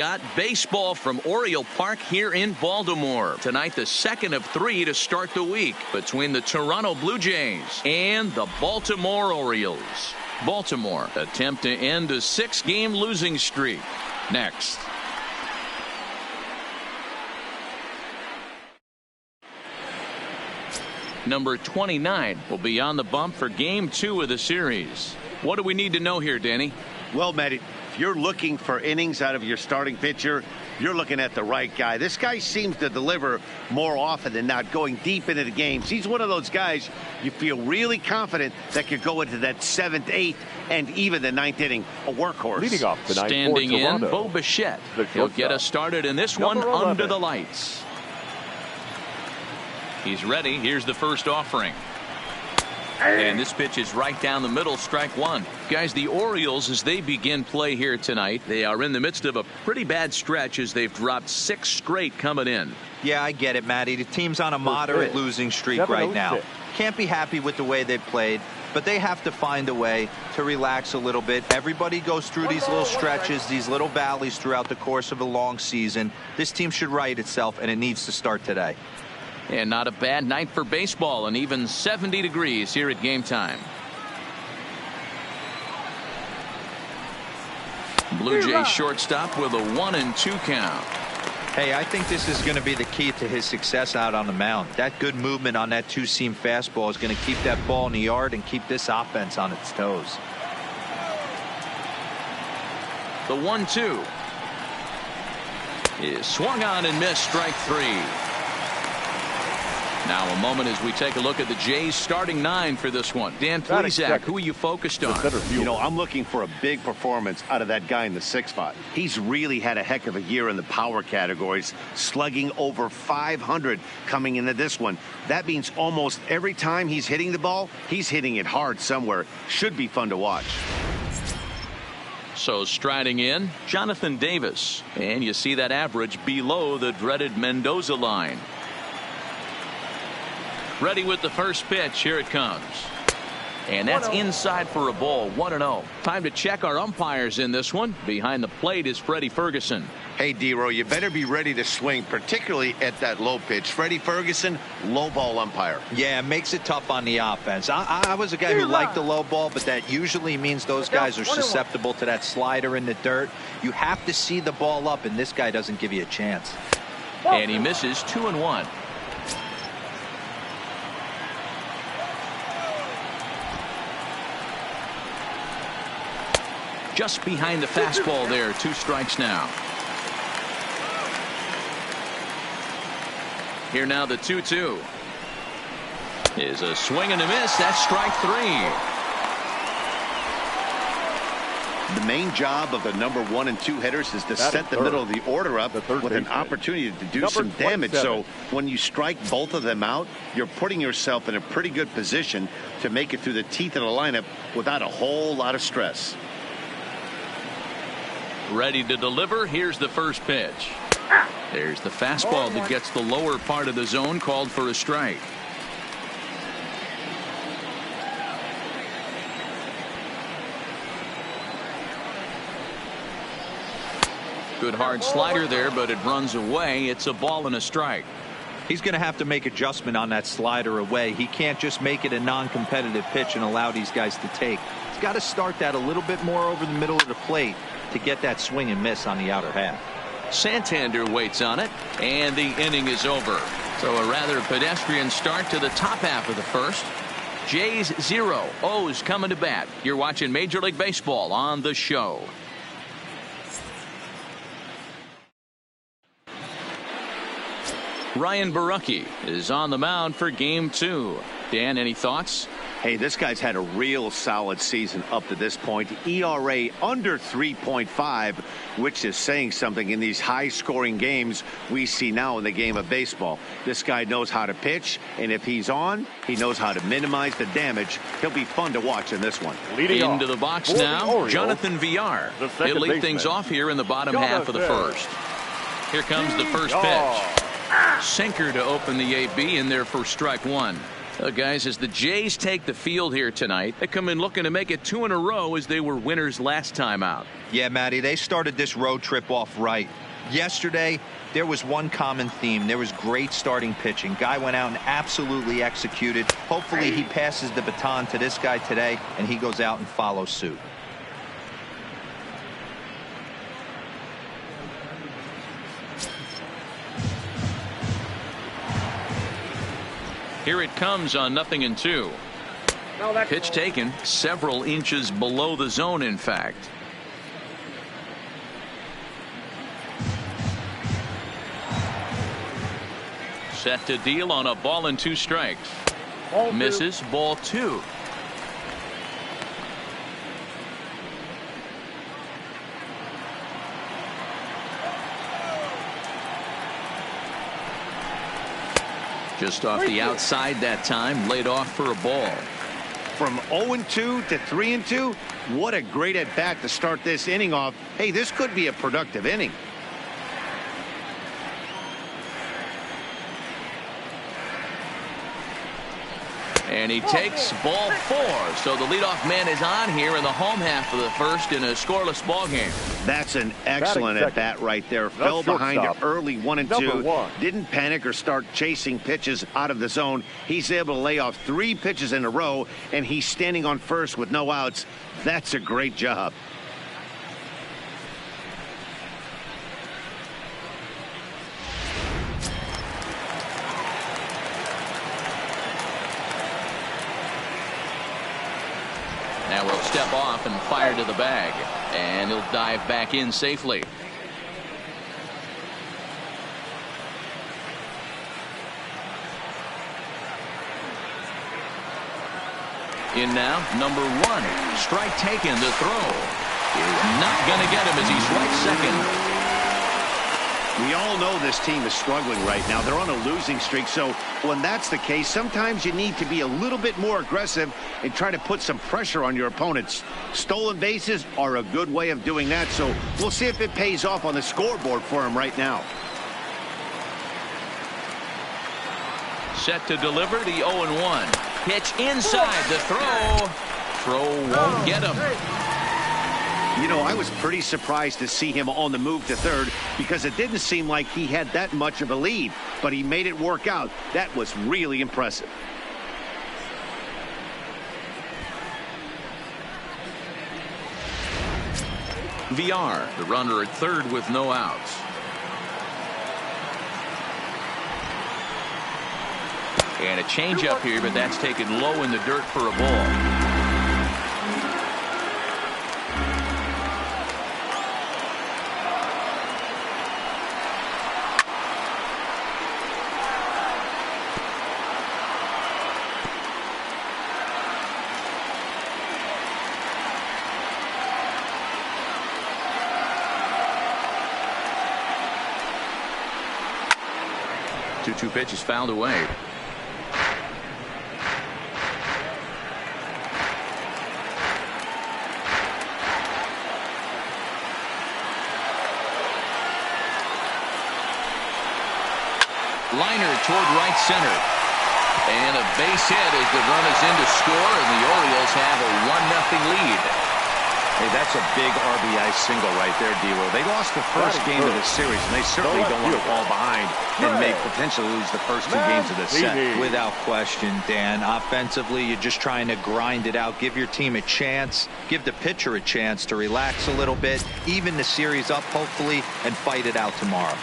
Got baseball from Oriole Park here in Baltimore. Tonight, the second of 3 to start the week between the Toronto Blue Jays and the Baltimore Orioles. Baltimore attempt to end a 6-game losing streak. Next. Number 29 will be on the bump for game 2 of the series. What do we need to know here, Danny? Well, Matt, if you're looking for innings out of your starting pitcher, you're looking at the right guy. This guy seems to deliver more often than not, going deep into the games. He's one of those guys you feel really confident that could go into that 7th, 8th, and even the 9th inning, a workhorse. Leading off the Standing in, Bo Bichette. He'll get us started in this one under the lights. He's ready. Here's the first offering. And this pitch is right down the middle, strike 1. Guys, the Orioles, as they begin play here tonight, they are in the midst of a pretty bad stretch as they've dropped 6 straight coming in. Yeah, I get it, Matty. The team's on a moderate losing streak right now. Can't be happy with the way they played, but they have to find a way to relax a little bit. Everybody goes through these little stretches, these little valleys throughout the course of a long season. This team should right itself, and it needs to start today. And not a bad night for baseball, and even 70 degrees here at game time. Blue Jays shortstop with a 1-2 count. Hey, I think this is going to be the key to his success out on the mound. That good movement on that 2-seam fastball is going to keep that ball in the yard and keep this offense on its toes. The 1-2 is swung on and missed, strike 3. Now a moment as we take a look at the Jays starting 9 for this one. Dan Plesac, who are you focused on? You know, I'm looking for a big performance out of that guy in the 6th spot. He's really had a heck of a year in the power categories, slugging over 500 coming into this one. That means almost every time he's hitting the ball, he's hitting it hard somewhere. Should be fun to watch. So striding in, Jonathan Davis. And you see that average below the dreaded Mendoza line. Ready with the first pitch. Here it comes. And that's inside for a ball. 1-0. Time to check our umpires in this one. Behind the plate is Freddie Ferguson. Hey, D-Row, you better be ready to swing, particularly at that low pitch. Freddie Ferguson, low ball umpire. Yeah, it makes it tough on the offense. I was a guy who liked the low ball, but that usually means those guys are susceptible to that slider in the dirt. You have to see the ball up, and this guy doesn't give you a chance. And he misses 2-1. Just behind the fastball there. 2 strikes now. Here now the 2-2 is a swing and a miss. That's strike 3. The main job of the number 1 and 2 hitters is to set the middle of the order up with an opportunity to do some damage. So when you strike both of them out, you're putting yourself in a pretty good position to make it through the teeth of the lineup without a whole lot of stress. Ready to deliver. Here's the first pitch. There's the fastball that gets the lower part of the zone, called for a strike. Good hard slider there, but it runs away. It's a ball and a strike. He's going to have to make adjustment on that slider away. He can't just make it a non-competitive pitch and allow these guys to take. He's got to start that a little bit more over the middle of the plate to get that swing and miss on the outer half. Santander waits on it, and the inning is over. So a rather pedestrian start to the top half of the first. Jays 0, O's coming to bat. You're watching Major League Baseball on the show. Ryan Borucki is on the mound for game 2. Dan, any thoughts? Hey, this guy's had a real solid season up to this point. ERA under 3.5, which is saying something in these high-scoring games we see now in the game of baseball. This guy knows how to pitch, and if he's on, he knows how to minimize the damage. He'll be fun to watch in this one. Into the box now, Jonathan Villar. He'll lead things off here in the bottom half of the first. Here comes the first pitch. Sinker to open the AB in there for strike 1. Guys, as the Jays take the field here tonight, they come in looking to make it 2 in a row as they were winners last time out. Yeah, Matty, they started this road trip off right. Yesterday, there was one common theme. There was great starting pitching. Guy went out and absolutely executed. Hopefully he passes the baton to this guy today, and he goes out and follows suit. Here it comes on 0-2. Pitch taken several inches below the zone, in fact. Set to deal on a ball and 2 strikes. Misses, ball 2. Just off the outside that time, laid off for a ball. From 0-2 to 3-2, what a great at bat to start this inning off. Hey, this could be a productive inning. And he takes ball 4. So the leadoff man is on here in the home half of the first in a scoreless ball game. That's an excellent at bat right there. Fell behind early 1-2. Didn't panic or start chasing pitches out of the zone. He's able to lay off 3 pitches in a row, and he's standing on first with no outs. That's a great job. Now we'll step off and fire to the bag, and he'll dive back in safely. In now, number 1. Strike taken. The throw is not going to get him as he strikes second. We all know this team is struggling right now. They're on a losing streak, so when that's the case, sometimes you need to be a little bit more aggressive and try to put some pressure on your opponents. Stolen bases are a good way of doing that, so we'll see if it pays off on the scoreboard for him right now. Set to deliver the 0-1. Pitch inside the throw. Throw won't get him. You know, I was pretty surprised to see him on the move to third because it didn't seem like he had that much of a lead, but he made it work out. That was really impressive. VR, the runner at third with no outs. And a changeup here, but that's taken low in the dirt for a ball. 2-2 pitch is fouled away. Liner toward right center. And a base hit as the run is in to score, and the Orioles have a 1-0 lead. Hey, that's a big RBI single right there, D-Lo. They lost the first game of the series, and they certainly don't want to fall behind and may potentially lose the first 2 games of the set. Without question, Dan. Offensively, you're just trying to grind it out. Give your team a chance. Give the pitcher a chance to relax a little bit. Even the series up, hopefully, and fight it out tomorrow.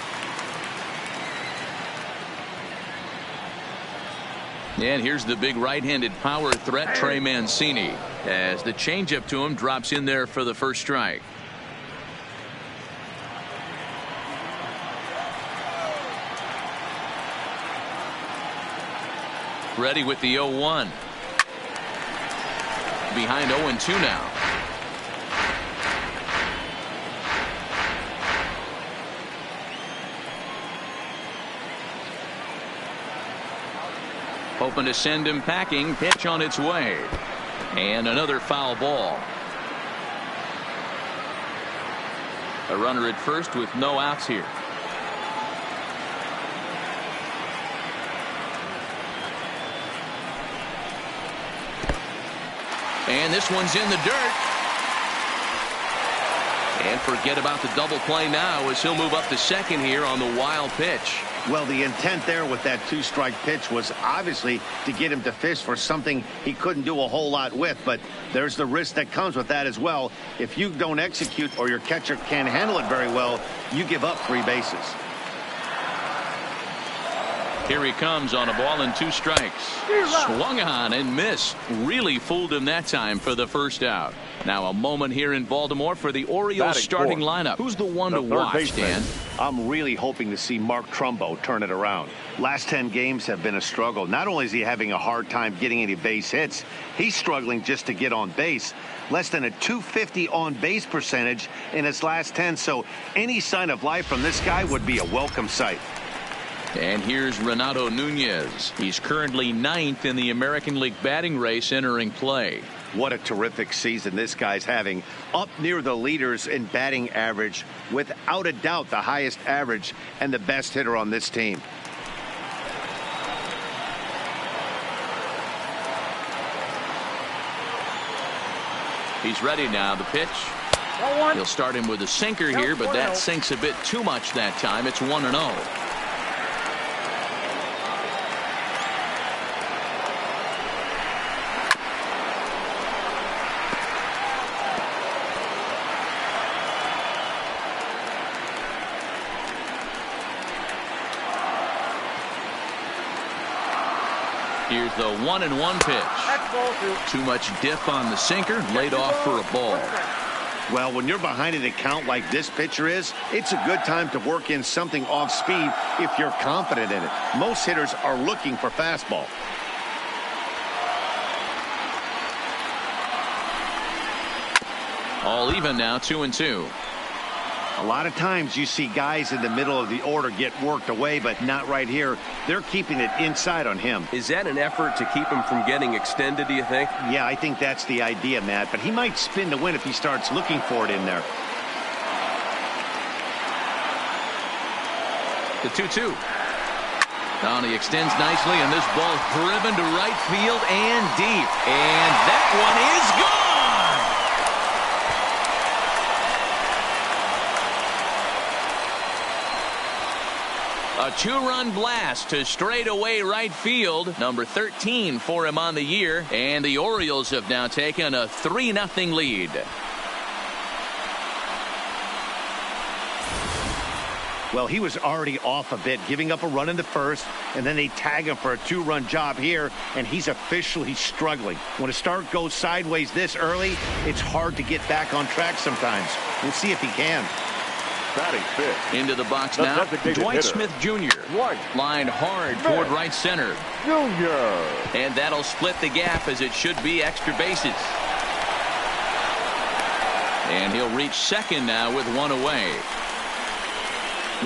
And here's the big right-handed power threat, Trey Mancini, as the changeup to him drops in there for the first strike. Ready with the 0-1. Behind 0-2 now. Hoping to send him packing. Pitch on its way. And another foul ball. A runner at first with no outs here. And this one's in the dirt. And forget about the double play now as he'll move up to second here on the wild pitch. Well, the intent there with that two-strike pitch was obviously to get him to fish for something he couldn't do a whole lot with, but there's the risk that comes with that as well. If you don't execute or your catcher can't handle it very well, you give up 3 bases. Here he comes on a ball and 2 strikes. Swung on and missed. Really fooled him that time for the first out. Now a moment here in Baltimore for the Orioles starting lineup. Who's the one to watch, Dan? I'm really hoping to see Mark Trumbo turn it around. Last 10 games have been a struggle. Not only is he having a hard time getting any base hits, he's struggling just to get on base. Less than a .250 on base percentage in his last 10. So any sign of life from this guy would be a welcome sight. And here's Renato Nunez. He's currently 9th in the American League batting race entering play. What a terrific season this guy's having. Up near the leaders in batting average. Without a doubt the highest average and the best hitter on this team. He's ready now. The pitch. He'll start him with a sinker here, but that sinks a bit too much that time. It's 1-0. Here's the 1-1 pitch. Too much dip on the sinker, laid off for a ball. Well, when you're behind an account like this pitcher is, it's a good time to work in something off speed if you're confident in it. Most hitters are looking for fastball. All even now, 2-2. A lot of times you see guys in the middle of the order get worked away, but not right here. They're keeping it inside on him. Is that an effort to keep him from getting extended, do you think? Yeah, I think that's the idea, Matt, but he might spin to win if he starts looking for it in there. The 2-2. Now he extends nicely, and this ball's driven to right field and deep. And that one is gone! A 2-run blast to straightaway right field. Number 13 for him on the year. And the Orioles have now taken a 3-0 lead. Well, he was already off a bit, giving up a run in the first, and then they tag him for a 2-run job here, and he's officially struggling. When a start goes sideways this early, it's hard to get back on track sometimes. We'll see if he can. Into the box now, Dwight Smith Jr. Lined hard toward right center. And that'll split the gap as it should be extra bases. And he'll reach second now with 1 away.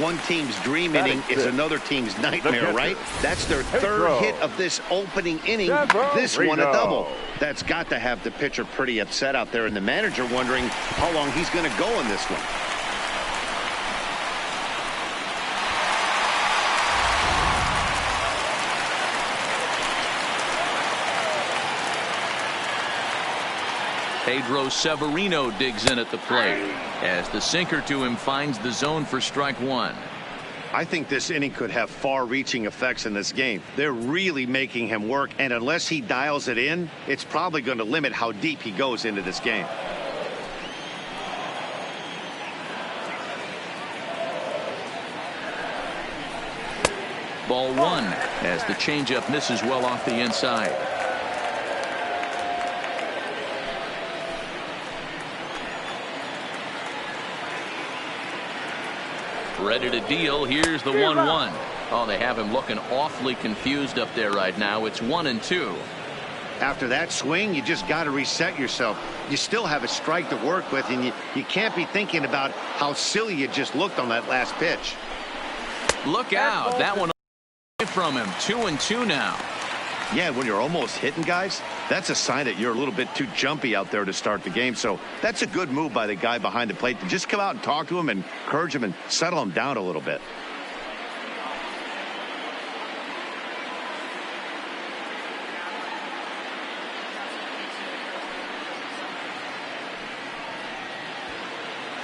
One team's dream inning is another team's nightmare, right? That's their 3rd hit of this opening inning. This one a double. That's got to have the pitcher pretty upset out there, and the manager wondering how long he's going to go in this one. Pedro Severino digs in at the plate as the sinker to him finds the zone for strike 1. I think this inning could have far-reaching effects in this game. They're really making him work, and unless he dials it in, it's probably going to limit how deep he goes into this game. Ball 1 as the changeup misses well off the inside. Ready to deal. Here's the 1-1. Oh, they have him looking awfully confused up there right now. It's 1-2. After that swing, you just got to reset yourself. You still have a strike to work with, and you can't be thinking about how silly you just looked on that last pitch. Look out. That one away from him. 2-2 now. Yeah, when you're almost hitting guys, that's a sign that you're a little bit too jumpy out there to start the game. So that's a good move by the guy behind the plate to just come out and talk to him and encourage him and settle him down a little bit.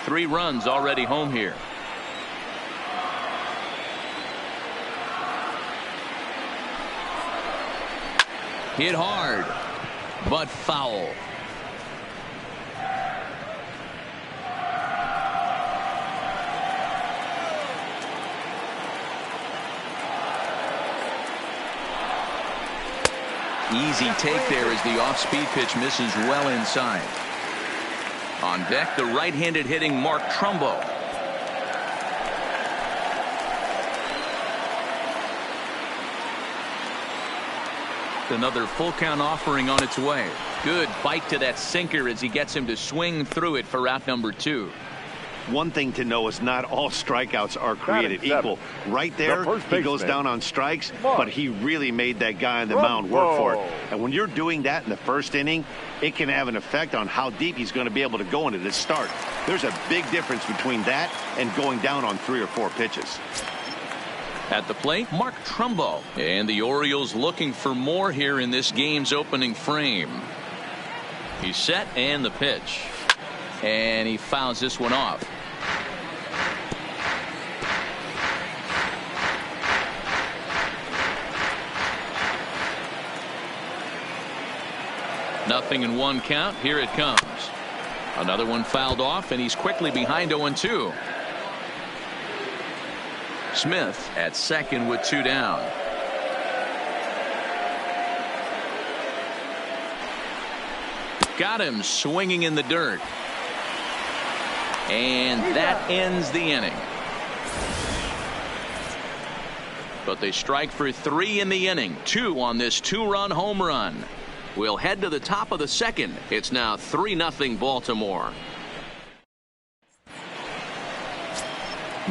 3 runs already home here. Hit hard, but foul. Easy take there as the off-speed pitch misses well inside. On deck, the right-handed hitting Mark Trumbo. Another full count offering on its way. Good bite to that sinker as he gets him to swing through it for out number 2. One thing to know is not all strikeouts are created equal. Right there, he goes down on strikes, but he really made that guy on the mound work for it. And when you're doing that in the first inning, it can have an effect on how deep he's going to be able to go into this start. There's a big difference between that and going down on 3 or 4 pitches. At the plate, Mark Trumbo. And the Orioles looking for more here in this game's opening frame. He's set and the pitch. And he fouls this one off. Nothing in 1 count. Here it comes. Another one fouled off, and he's quickly behind 0-2. Smith at second with 2 down. Got him swinging in the dirt. And that ends the inning. But they strike for 3 in the inning. 2 on this 2-run home run. We'll head to the top of the second. It's now 3-0 Baltimore.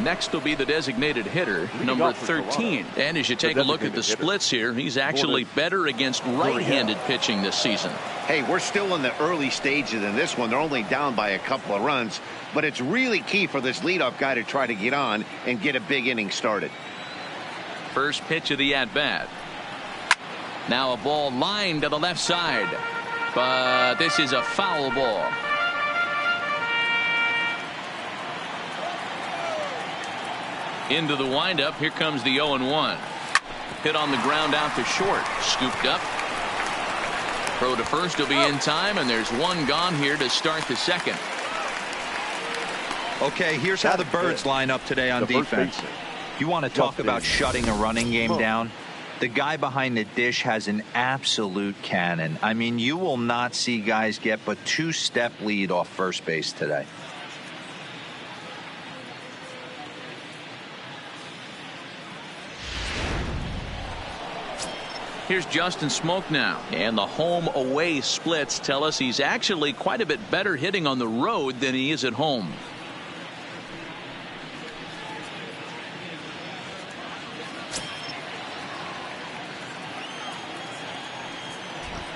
Next will be the designated hitter, number 13. And as you take a look at the splits here, he's actually better against right-handed pitching this season. Hey, we're still in the early stages in this one. They're only down by a couple of runs, but it's really key for this leadoff guy to try to get on and get a big inning started. First pitch of the at-bat. Now a ball lined to the left side, but this is a foul ball. Into the windup. Here comes the 0-1. Hit on the ground out to short. Scooped up. Throw to first will be in time, and there's 1 gone here to start the second. Okay, here's how the Birds line up today on defense. You want to talk about shutting a running game down? The guy behind the dish has an absolute cannon. I mean, you will not see guys get but 2-step lead off first base today. Here's Justin Smoke now. And the home-away splits tell us he's actually quite a bit better hitting on the road than he is at home.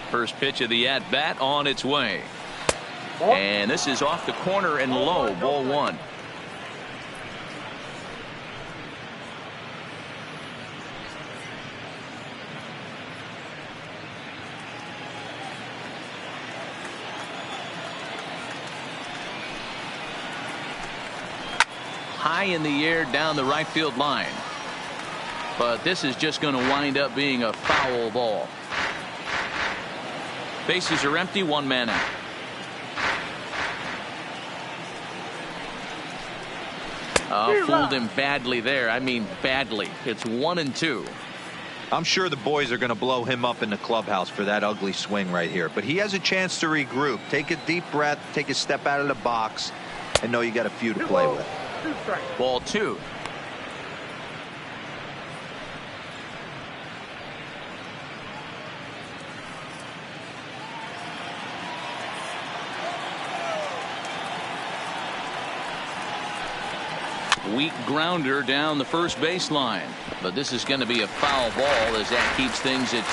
First pitch of the at-bat on its way. And this is off the corner and low, ball 1. High in the air down the right field line. But this is just going to wind up being a foul ball. Bases are empty, 1 man out. Fooled him badly there. I mean badly. It's 1-2. I'm sure the boys are going to blow him up in the clubhouse for that ugly swing right here. But he has a chance to regroup. Take a deep breath. Take a step out of the box. And know you got a few to play with. Ball 2. Weak grounder down the first baseline, but this is going to be a foul ball as that keeps things at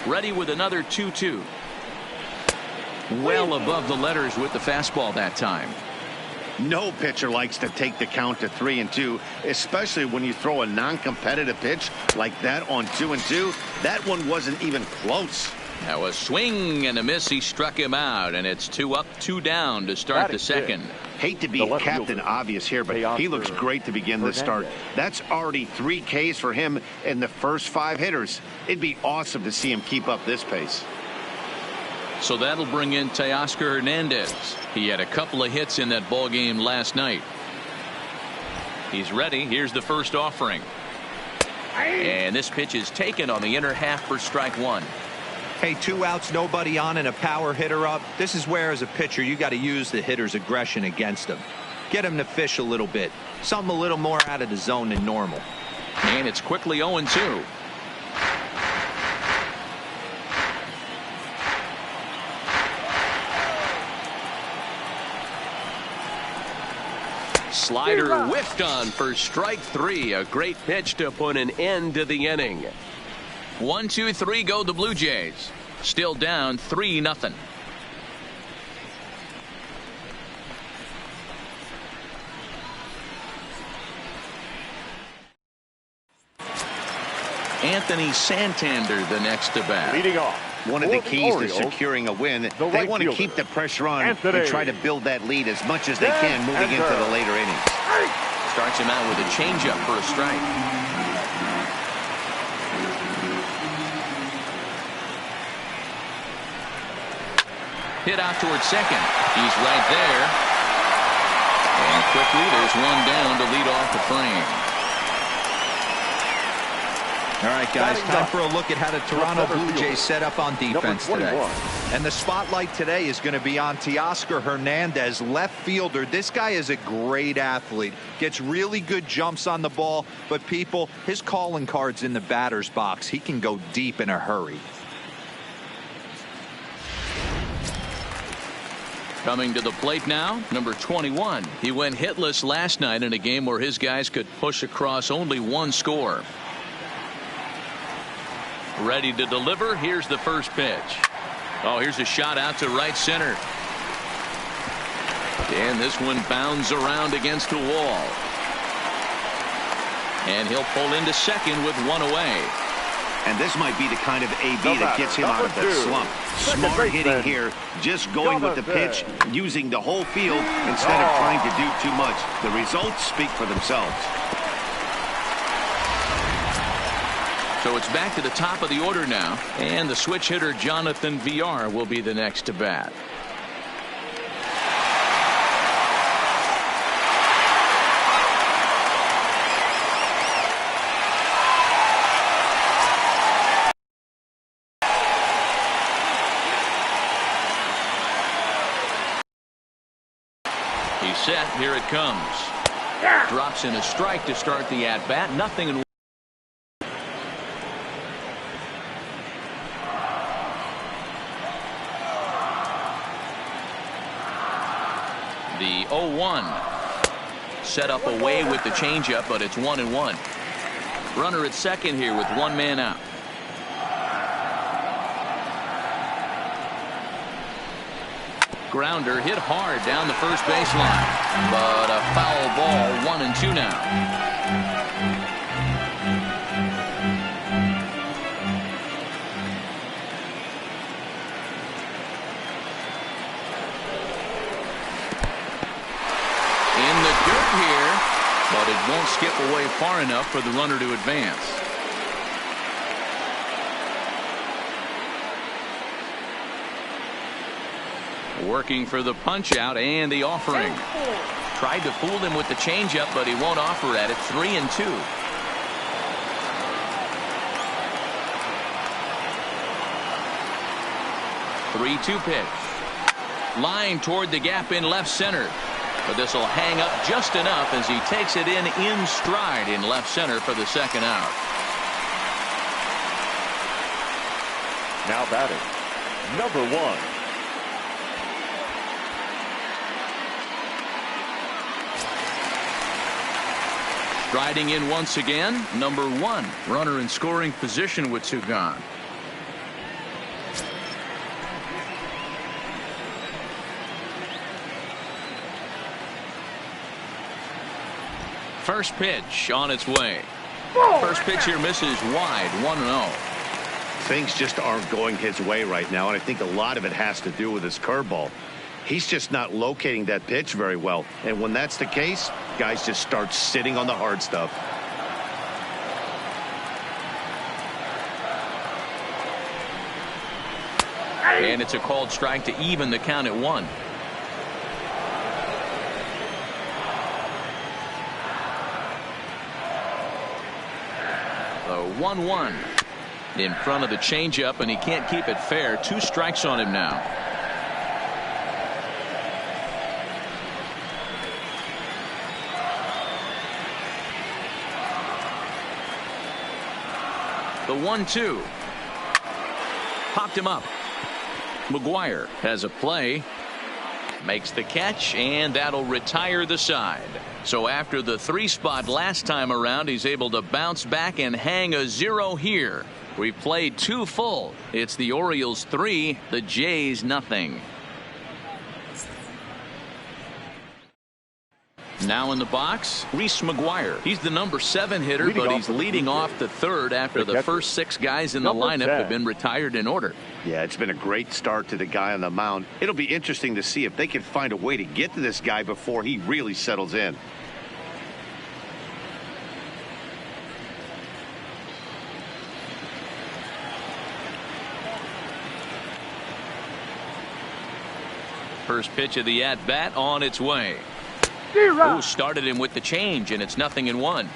2-2. Ready with another 2-2. Well above the letters with the fastball that time. No pitcher likes to take the count to 3-2, especially when you throw a non-competitive pitch like that on 2-2. That one wasn't even close. Now a swing and a miss. He struck him out, and it's 2 up, 2 down to start the second. Hate to be Captain Obvious here, but he looks great to begin this start. That's already 3 Ks for him in the first 5 hitters. It'd be awesome to see him keep up this pace. So that'll bring in Teoscar Hernandez. He had a couple of hits in that ball game last night. He's ready. Here's the first offering. And this pitch is taken on the inner half for strike 1. Hey, 2 outs, nobody on, and a power hitter up. This is where, as a pitcher, you got to use the hitter's aggression against him. Get him to fish a little bit. Something a little more out of the zone than normal. And it's quickly 0-2. Slider whiffed on for strike 3. A great pitch to put an end to the inning. 1, 2, 3 go the Blue Jays. Still down 3-0. Anthony Santander the next to bat. Leading off. One of the keys to securing a win, they want to keep the pressure on and try to build that lead as much as they can moving into the later innings. Starts him out with a changeup for a strike. Hit out towards second. He's right there. And quickly there's one down to lead off the frame. All right, guys, time for a look at how the Toronto Blue Jays set up on defense today. And the spotlight today is going to be on Teoscar Hernandez, left fielder. This guy is a great athlete. Gets really good jumps on the ball. But, people, his calling card's in the batter's box. He can go deep in a hurry. Coming to the plate now, number 21. He went hitless last night in a game where his guys could push across only 1 score. Ready to deliver. Here's the first pitch. Oh, here's a shot out to right center. And this one bounds around against the wall. And he'll pull into second with 1 away. And this might be the kind of AB that gets him out of that slump. Smart hitting here, just going with the pitch, using the whole field instead of trying to do too much. The results speak for themselves. So it's back to the top of the order now, and the switch hitter Jonathan VR will be the next to bat. He's set. Here it comes. Drops in a strike to start the at-bat. Nothing in. The 0-1 set up away with the changeup, but it's 1-1. Runner at second here with 1 man out. Grounder hit hard down the first baseline, but a foul ball. 1-2 now. Here, but it won't skip away far enough for the runner to advance. Working for the punch out and the offering. Tried to fool him with the changeup, but he won't offer at it. 3-2. Three-2 pitch. Line toward the gap in left center. But this will hang up just enough as he takes it in stride in left center for the second out. Now batting, number 1. Striding in once again, number 1. Runner in scoring position with 2 gone. First pitch on its way. First pitch here misses wide. 1-0. things just aren't going his way right now, and I think a lot of it has to do with his curveball. He's just not locating that pitch very well, and when that's the case, guys just start sitting on the hard stuff. And it's a called strike to even the count at 1. The 1-1 in front of the changeup, and he can't keep it fair. 2 strikes on him now. The 1-2 popped him up. McGuire has a play, makes the catch, and that'll retire the side. So after the 3 spot last time around, he's able to bounce back and hang a 0 here. We played 2 full. It's the Orioles 3, the Jays nothing. Now in the box, Reese McGuire. He's the number 7 hitter, but he's leading off the 3rd after the first 6 guys in the lineup have been retired in order. Yeah, it's been a great start to the guy on the mound. It'll be interesting to see if they can find a way to get to this guy before he really settles in. First pitch of the at-bat on its way. Who started him with the change, and it's 0-1.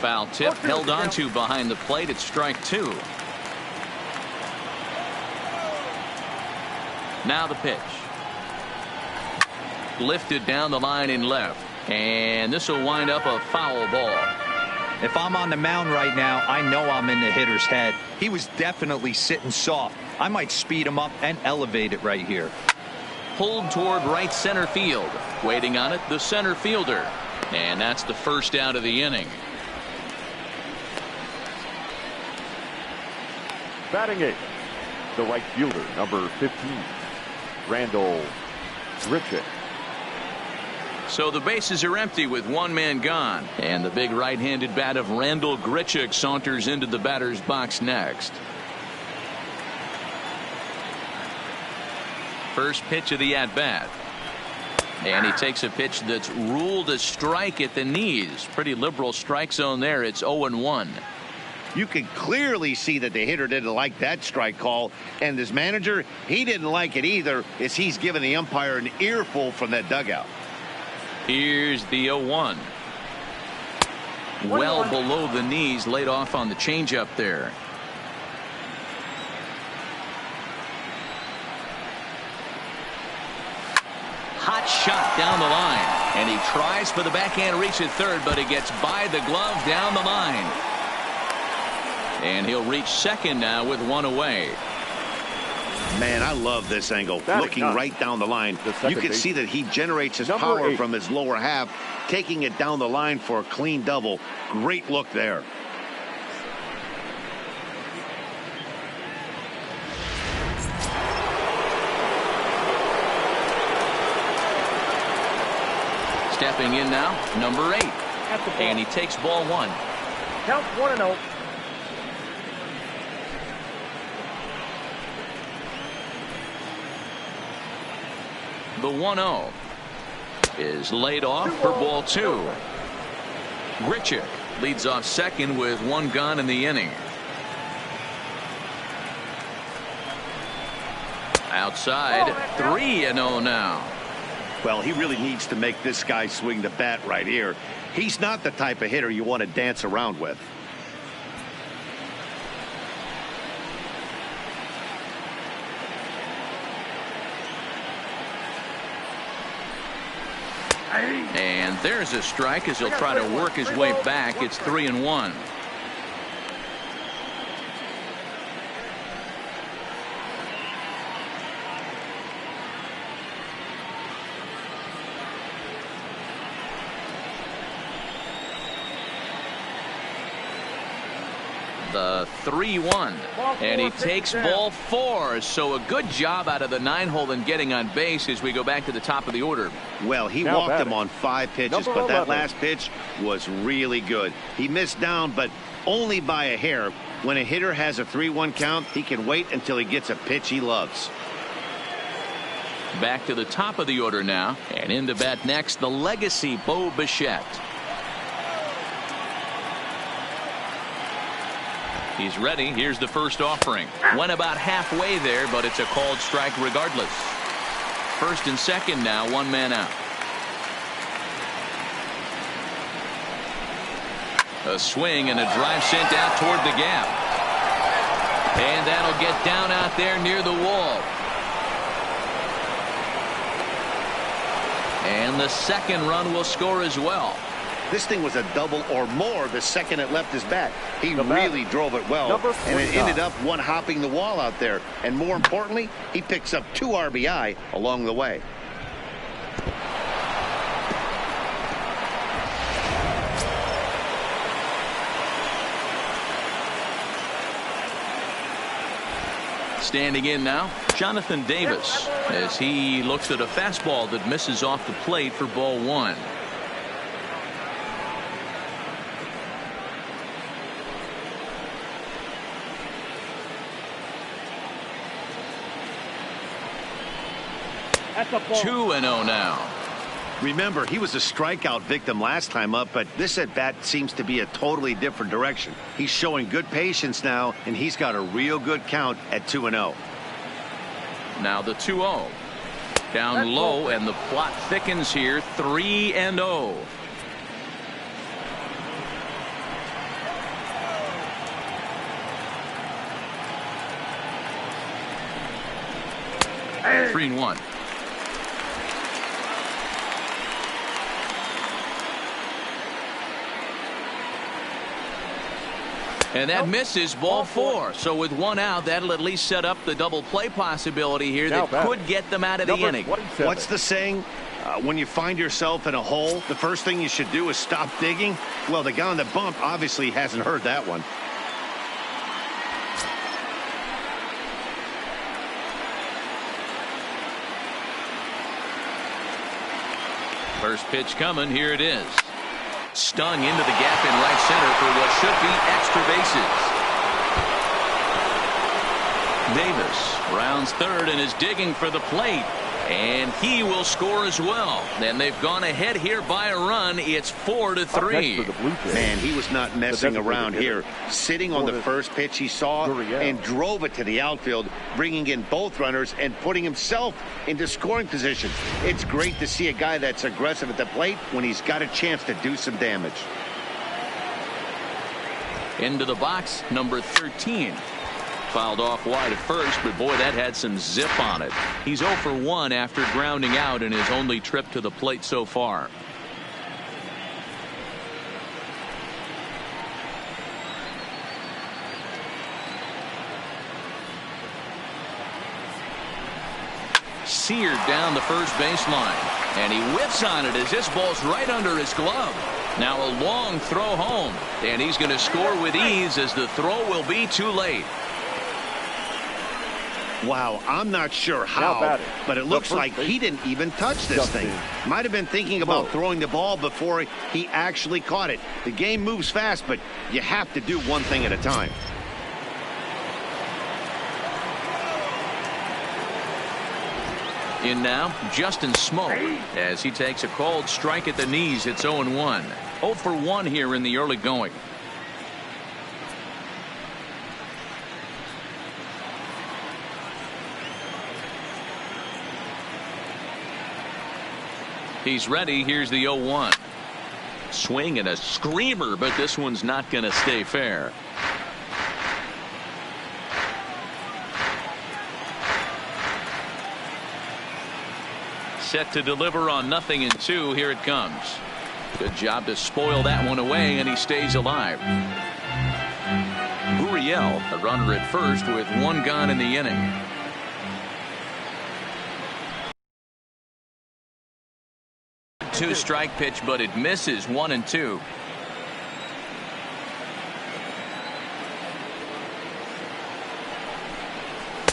Foul tip held on to behind the plate. It's strike 2. Now the pitch. Lifted down the line in left, and this will wind up a foul ball. If I'm on the mound right now, I know I'm in the hitter's head. He was definitely sitting soft. I might speed him up and elevate it right here. Pulled toward right center field. Waiting on it, the center fielder. And that's the first out of the inning. Batting 8th, the right fielder, number 15, Randall Grichuk. So the bases are empty with 1 man gone. And the big right-handed bat of Randall Grichuk saunters into the batter's box next. First pitch of the at-bat. And he takes a pitch that's ruled a strike at the knees. Pretty liberal strike zone there. It's 0-1. You can clearly see that the hitter didn't like that strike call, and his manager, he didn't like it either, as he's giving the umpire an earful from that dugout. Here's the 0-1. Well below the knees, laid off on the changeup there. Hot shot down the line, and he tries for the backhand reach at third, but he gets by the glove down the line. And he'll reach second now with 1 away. Man, I love this angle. Looking right down the line. You can see that he generates his power from his lower half, taking it down the line for a clean double. Great look there. Stepping in now, number 8. And he takes ball 1. Count 1-0. The 1-0 is laid off for ball 2. Grichuk leads off second with 1 gone in the inning. Outside, 3-0 now. Well, he really needs to make this guy swing the bat right here. He's not the type of hitter you want to dance around with. And there's a strike as he'll try to work his way back. It's 3-1. The 3-1. And he takes ball 4. So a good job out of the 9-hole in getting on base as we go back to the top of the order. Well, he Now walked batting. him on 5 pitches, but that last pitch was really good. He missed down, but only by a hair. When a hitter has a 3-1 count, he can wait until he gets a pitch he loves. Back to the top of the order now. And in to bat next, the legacy Bo Bichette. He's ready. Here's the first offering. Went about halfway there, but it's a called strike regardless. First and second now, 1 man out. A swing and a drive sent out toward the gap. And that'll get down out there near the wall. And the second run will score as well. This thing was a double or more the second it left his bat. He really drove it well, and it ended up one-hopping the wall out there. And more importantly, he picks up 2 RBI along the way. Standing in now, Jonathan Davis, as he looks at a fastball that misses off the plate for ball 1. That's a ball. 2-0 now. Remember, he was a strikeout victim last time up, but this at-bat seems to be a totally different direction. He's showing good patience now, and he's got a real good count at 2-0. Now the 2-0. Down low, and the plot thickens here, 3-0. Hey. 3-1. And that misses ball 4. So with 1 out, that'll at least set up the double play possibility here that could get them out of the inning. What's the saying? When you find yourself in a hole, the first thing you should do is stop digging. Well, the guy on the bump obviously hasn't heard that one. First pitch coming. Here it is. Stung into the gap in right center for what should be extra bases. Davis rounds third and is digging for the plate. And he will score as well. And they've gone ahead here by a run. It's 4-3. Man, he was not messing around here. Sitting on the first pitch he saw and drove it to the outfield, bringing in both runners and putting himself into scoring position. It's great to see a guy that's aggressive at the plate when he's got a chance to do some damage. Into the box, number 13. Fouled off wide at first, but boy, that had some zip on it. He's 0 for 1 after grounding out in his only trip to the plate so far. Seared down the first baseline, and he whiffs on it as this ball's right under his glove. Now a long throw home, and he's going to score with ease as the throw will be too late. Wow, I'm not sure how, but it looks like he didn't even touch this thing. Might have been thinking about throwing the ball before he actually caught it. The game moves fast, but you have to do one thing at a time. In now, Justin Smoke, as he takes a called strike at the knees. It's 0-1. 0 for 1 here in the early going. He's ready. Here's the 0-1. Swing and a screamer, but this one's not going to stay fair. Set to deliver on 0-2. Here it comes. Good job to spoil that one away, and he stays alive. Uriel, a runner at first with 1 gone in the inning. Two-strike pitch, but it misses. 1-2.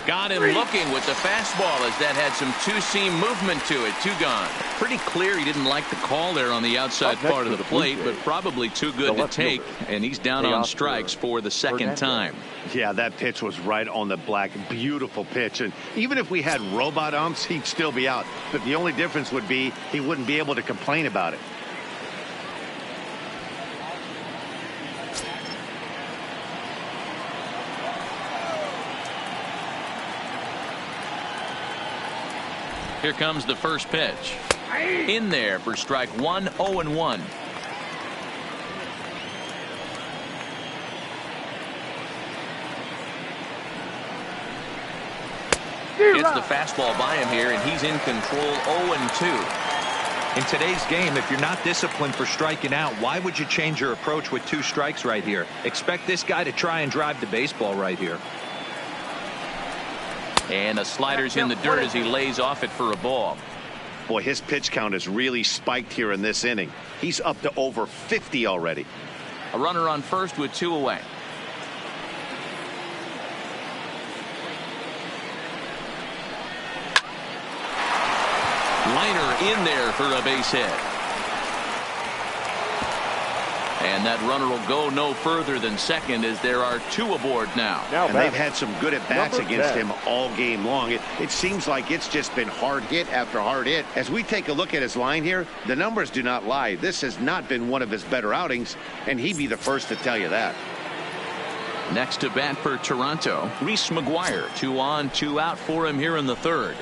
Got him looking with the fastball as that had some two-seam movement to it. 2 gone. Pretty clear he didn't like the call there on the outside part of the plate, but probably too good to take, and he's down on strikes for the second time. Yeah, that pitch was right on the black. Beautiful pitch. And even if we had robot umps, he'd still be out. But the only difference would be he wouldn't be able to complain about it. Here comes the first pitch. In there for strike 1, 0-1. Gets the fastball by him here, and he's in control. 0-2. In today's game, if you're not disciplined for striking out, why would you change your approach with 2 strikes right here? Expect this guy to try and drive the baseball right here. And the slider's in the dirt as he lays off it for a ball. Boy, his pitch count has really spiked here in this inning. He's up to over 50 already. A runner on first with 2 away. Liner in there for a base hit. And that runner will go no further than second as there are 2 aboard now. And they've had some good at-bats against him all game long. It seems like it's just been hard hit after hard hit. As we take a look at his line here, the numbers do not lie. This has not been one of his better outings, and he'd be the first to tell you that. Next to bat for Toronto, Reese McGuire. 2 on, 2 out for him here in the third.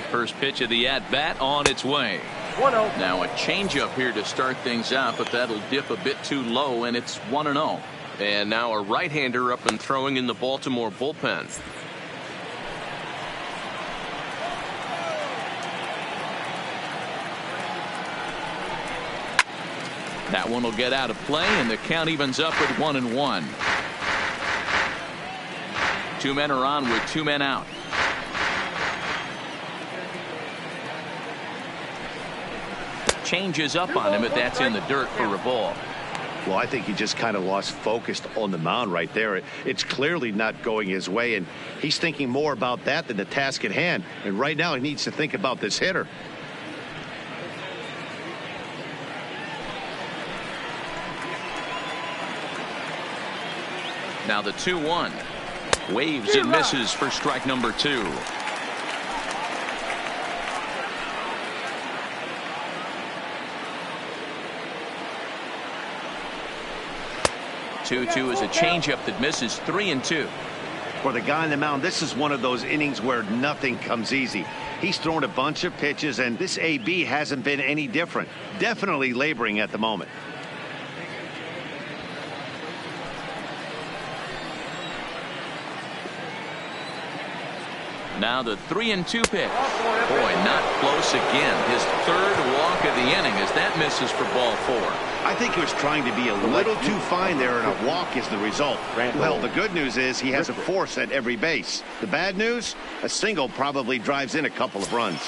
First pitch of the at-bat on its way. 1-0. Now a changeup here to start things out, but that'll dip a bit too low, and it's 1-0. And now a right-hander up and throwing in the Baltimore bullpen. That one will get out of play, and the count evens up at 1-1. 2 men are on with 2 men out. Changes up on him, but that's in the dirt for a ball. Well, I think he just kind of lost focus on the mound right there. It's clearly not going his way, and he's thinking more about that than the task at hand. And right now he needs to think about this hitter. Now the 2-1. Waves and misses for strike number 2. 2-2 is a changeup that misses. 3-2. For the guy on the mound, this is one of those innings where nothing comes easy. He's thrown a bunch of pitches, and this AB hasn't been any different. Definitely laboring at the moment. Now the 3-2 pitch. Boy, not close again. His 3rd walk of the inning as that misses for ball 4. I think he was trying to be a little too fine there, and a walk is the result. Well, the good news is he has a force at every base. The bad news, a single probably drives in a couple of runs.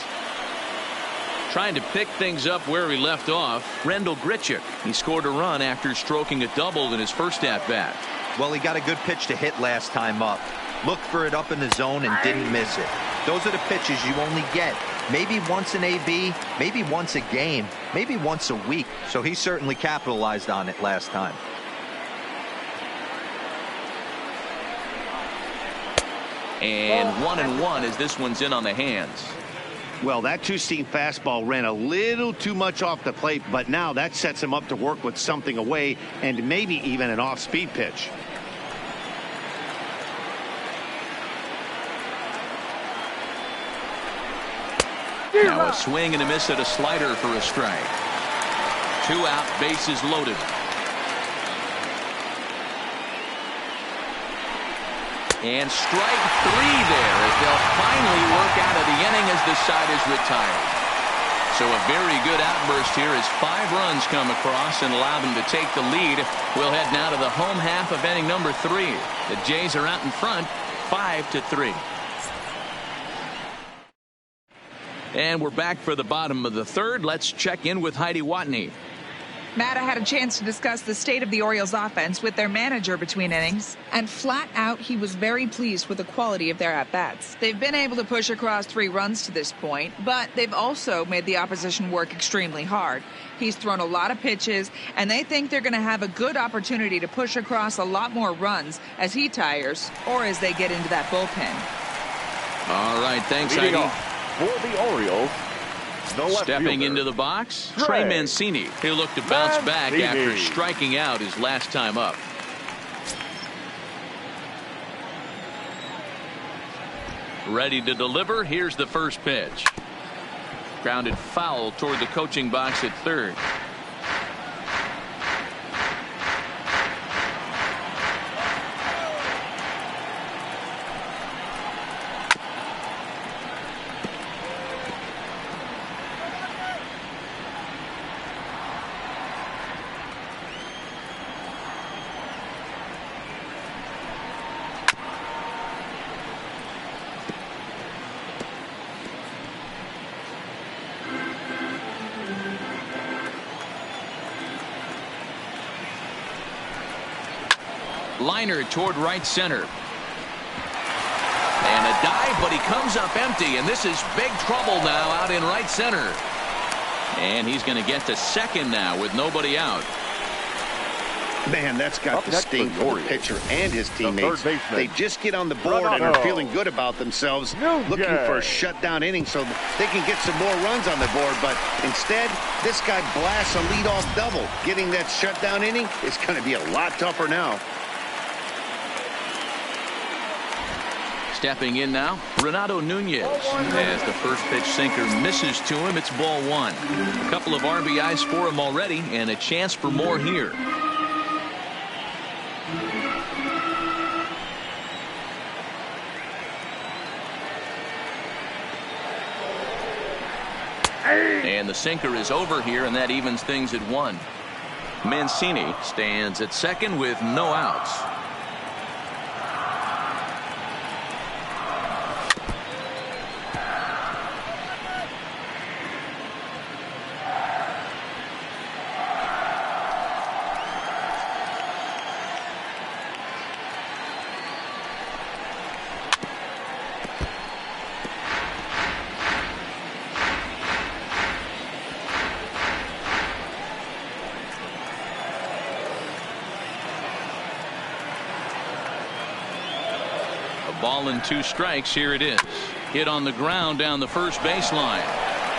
Trying to pick things up where he left off, Rendell Grichuk. He scored a run after stroking a double in his first at-bat. Well, he got a good pitch to hit last time up. Looked for it up in the zone and didn't miss it. Those are the pitches you only get maybe once an AB, maybe once a game, maybe once a week. So he certainly capitalized on it last time. And 1-1 as this one's in on the hands. Well, that 2-seam fastball ran a little too much off the plate, but now that sets him up to work with something away and maybe even an off-speed pitch. Now a swing and a miss at a slider for a strike. 2 out, bases loaded. And strike 3 there as they'll finally work out of the inning as the side is retired. So a very good outburst here as 5 runs come across and allow them to take the lead. We'll head now to the home half of inning number 3. The Jays are out in front 5-3. And we're back for the bottom of the third. Let's check in with Heidi Watney. Matt, I had a chance to discuss the state of the Orioles offense with their manager between innings, and flat out he was very pleased with the quality of their at-bats. They've been able to push across 3 runs to this point, but they've also made the opposition work extremely hard. He's thrown a lot of pitches, and they think they're going to have a good opportunity to push across a lot more runs as he tires or as they get into that bullpen. All right, thanks, Heidi. For the Orioles, stepping into the box, Trey Mancini. He'll look to bounce back after striking out his last time up. Ready to deliver. Here's the first pitch. Grounded foul toward the coaching box at third. Liner toward right center. And a dive, but he comes up empty, and this is big trouble now out in right center. And he's going to get to second now with nobody out. Man, that's got to sting for the pitcher and his teammates. They just get on the board and are feeling good about themselves, looking for a shutdown inning so they can get some more runs on the board. But instead, this guy blasts a leadoff double. Getting that shutdown inning is going to be a lot tougher now. Stepping in now, Renato Nunez. As the first pitch sinker misses to him, it's ball 1. A couple of RBIs for him already, and a chance for more here. And the sinker is over here, and that evens things at 1. Mancini stands at second with no outs. Ball and 2 strikes. Here it is. Hit on the ground down the first baseline.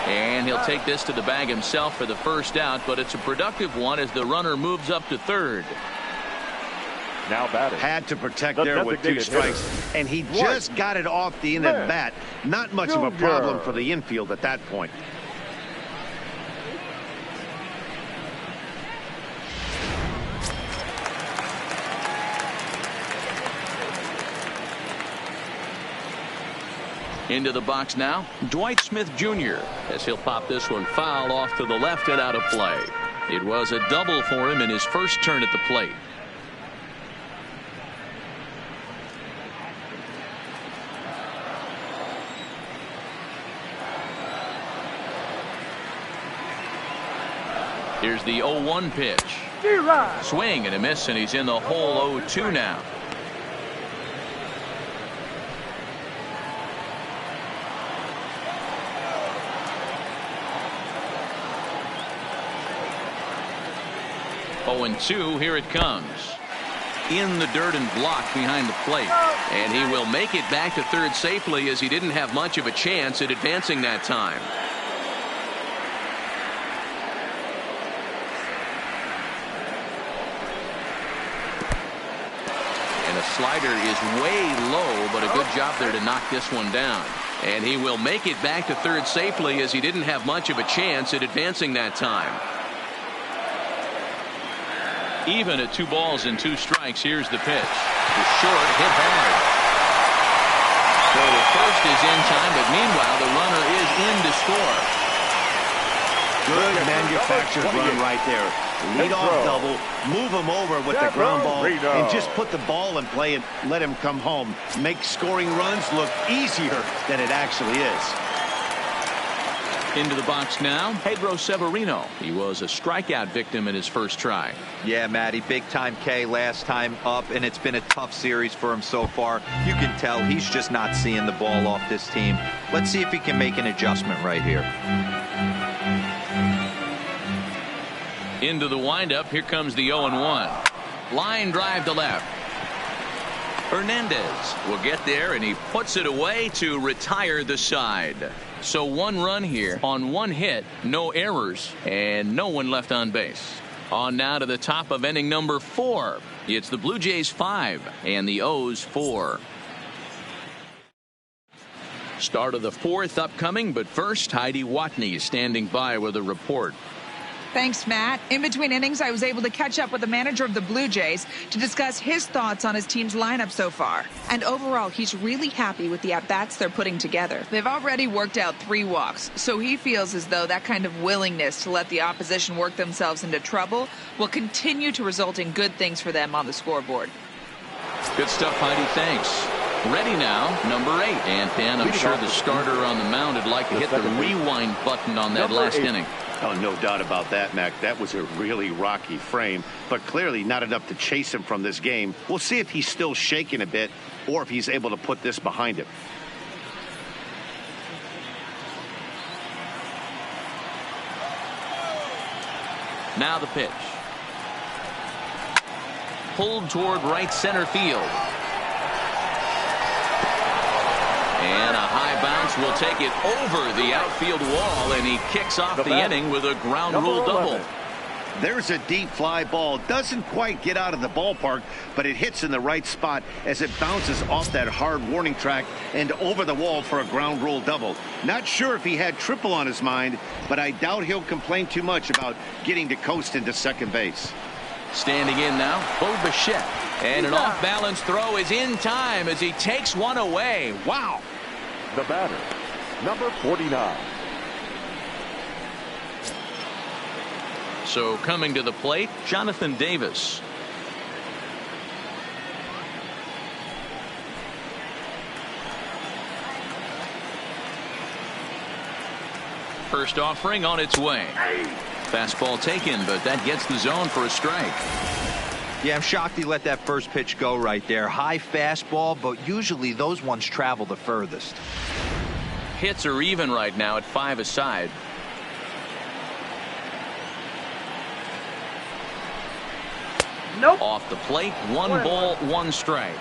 And he'll take this to the bag himself for the first out, but it's a productive one as the runner moves up to third. Now batting. Had to protect there with 2 strikes, and he just got it off the end of the bat. Not much of a problem for the infield at that point. Into the box now, Dwight Smith Jr. as he'll pop this one foul off to the left and out of play. It was a double for him in his first turn at the plate. Here's the 0-1 pitch. Swing and a miss, and he's in the hole 0-2 now. And 2, here it comes. In the dirt and blocked behind the plate. And he will make it back to third safely as he didn't have much of a chance at advancing that time. And a slider is way low, but a good job there to knock this one down. And he will make it back to third safely as he didn't have much of a chance at advancing that time. Even at 2 balls and 2 strikes. Here's the pitch. The short hit hard. So the first is in time, but meanwhile the runner is in to score. Good manufactured run right there. Lead off double, move him over with the ground ball, and just put the ball in play and let him come home. Make scoring runs look easier than it actually is. Into the box now, Pedro Severino. He was a strikeout victim in his first try. Yeah, Matty, big time K last time up, and it's been a tough series for him so far. You can tell he's just not seeing the ball off this team. Let's see if he can make an adjustment right here. Into the windup, here comes the 0-1. Line drive to left. Hernandez will get there, and he puts it away to retire the side. So 1 run here on 1 hit, no errors, and no one left on base. On now to the top of inning number 4. It's the Blue Jays 5 and the O's 4. Start of the 4th upcoming, but first, Heidi Watney is standing by with a report. Thanks, Matt. In between innings, I was able to catch up with the manager of the Blue Jays to discuss his thoughts on his team's lineup so far. And overall, he's really happy with the at-bats they're putting together. They've already worked out 3 walks, so he feels as though that kind of willingness to let the opposition work themselves into trouble will continue to result in good things for them on the scoreboard. Good stuff, Heidi. Thanks. Ready now, number 8. And Dan, I'm sure the starter on the mound would like to hit the rewind button on that last inning. Oh, no doubt about that, Mac. That was a really rocky frame, but clearly not enough to chase him from this game. We'll see if he's still shaking a bit or if he's able to put this behind him. Now the pitch. Pulled toward right center field. And a high bounce will take it over the outfield wall, and he kicks off the inning with a ground rule double. There's a deep fly ball. Doesn't quite get out of the ballpark, but it hits in the right spot as it bounces off that hard warning track and over the wall for a ground rule double. Not sure if he had triple on his mind, but I doubt he'll complain too much about getting to coast into second base. Standing in now, Bo Bichette. And an off-balance throw is in time as he takes one away. Wow. The batter, number 49. So coming to the plate, Jonathan Davis. First offering on its way. Fastball taken, but that gets the zone for a strike. Yeah, I'm shocked he let that first pitch go right there. High fastball, but usually those ones travel the furthest. Hits are even right now at 5 aside. Nope. Off the plate, 1 ball, 1 strike.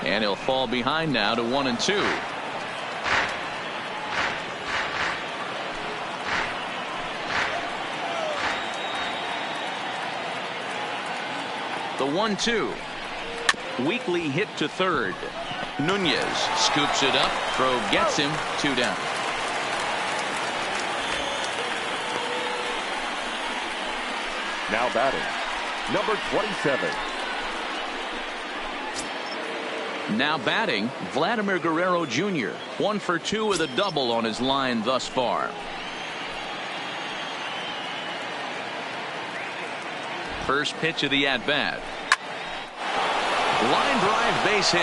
And he'll fall behind now to 1-2. The 1-2. Weakly hit to third. Nunez scoops it up. Throw gets him. 2 down. Now batting, number 27. Now batting, Vladimir Guerrero Jr. 1 for 2 with a double on his line thus far. First pitch of the at-bat. Line drive, base hit.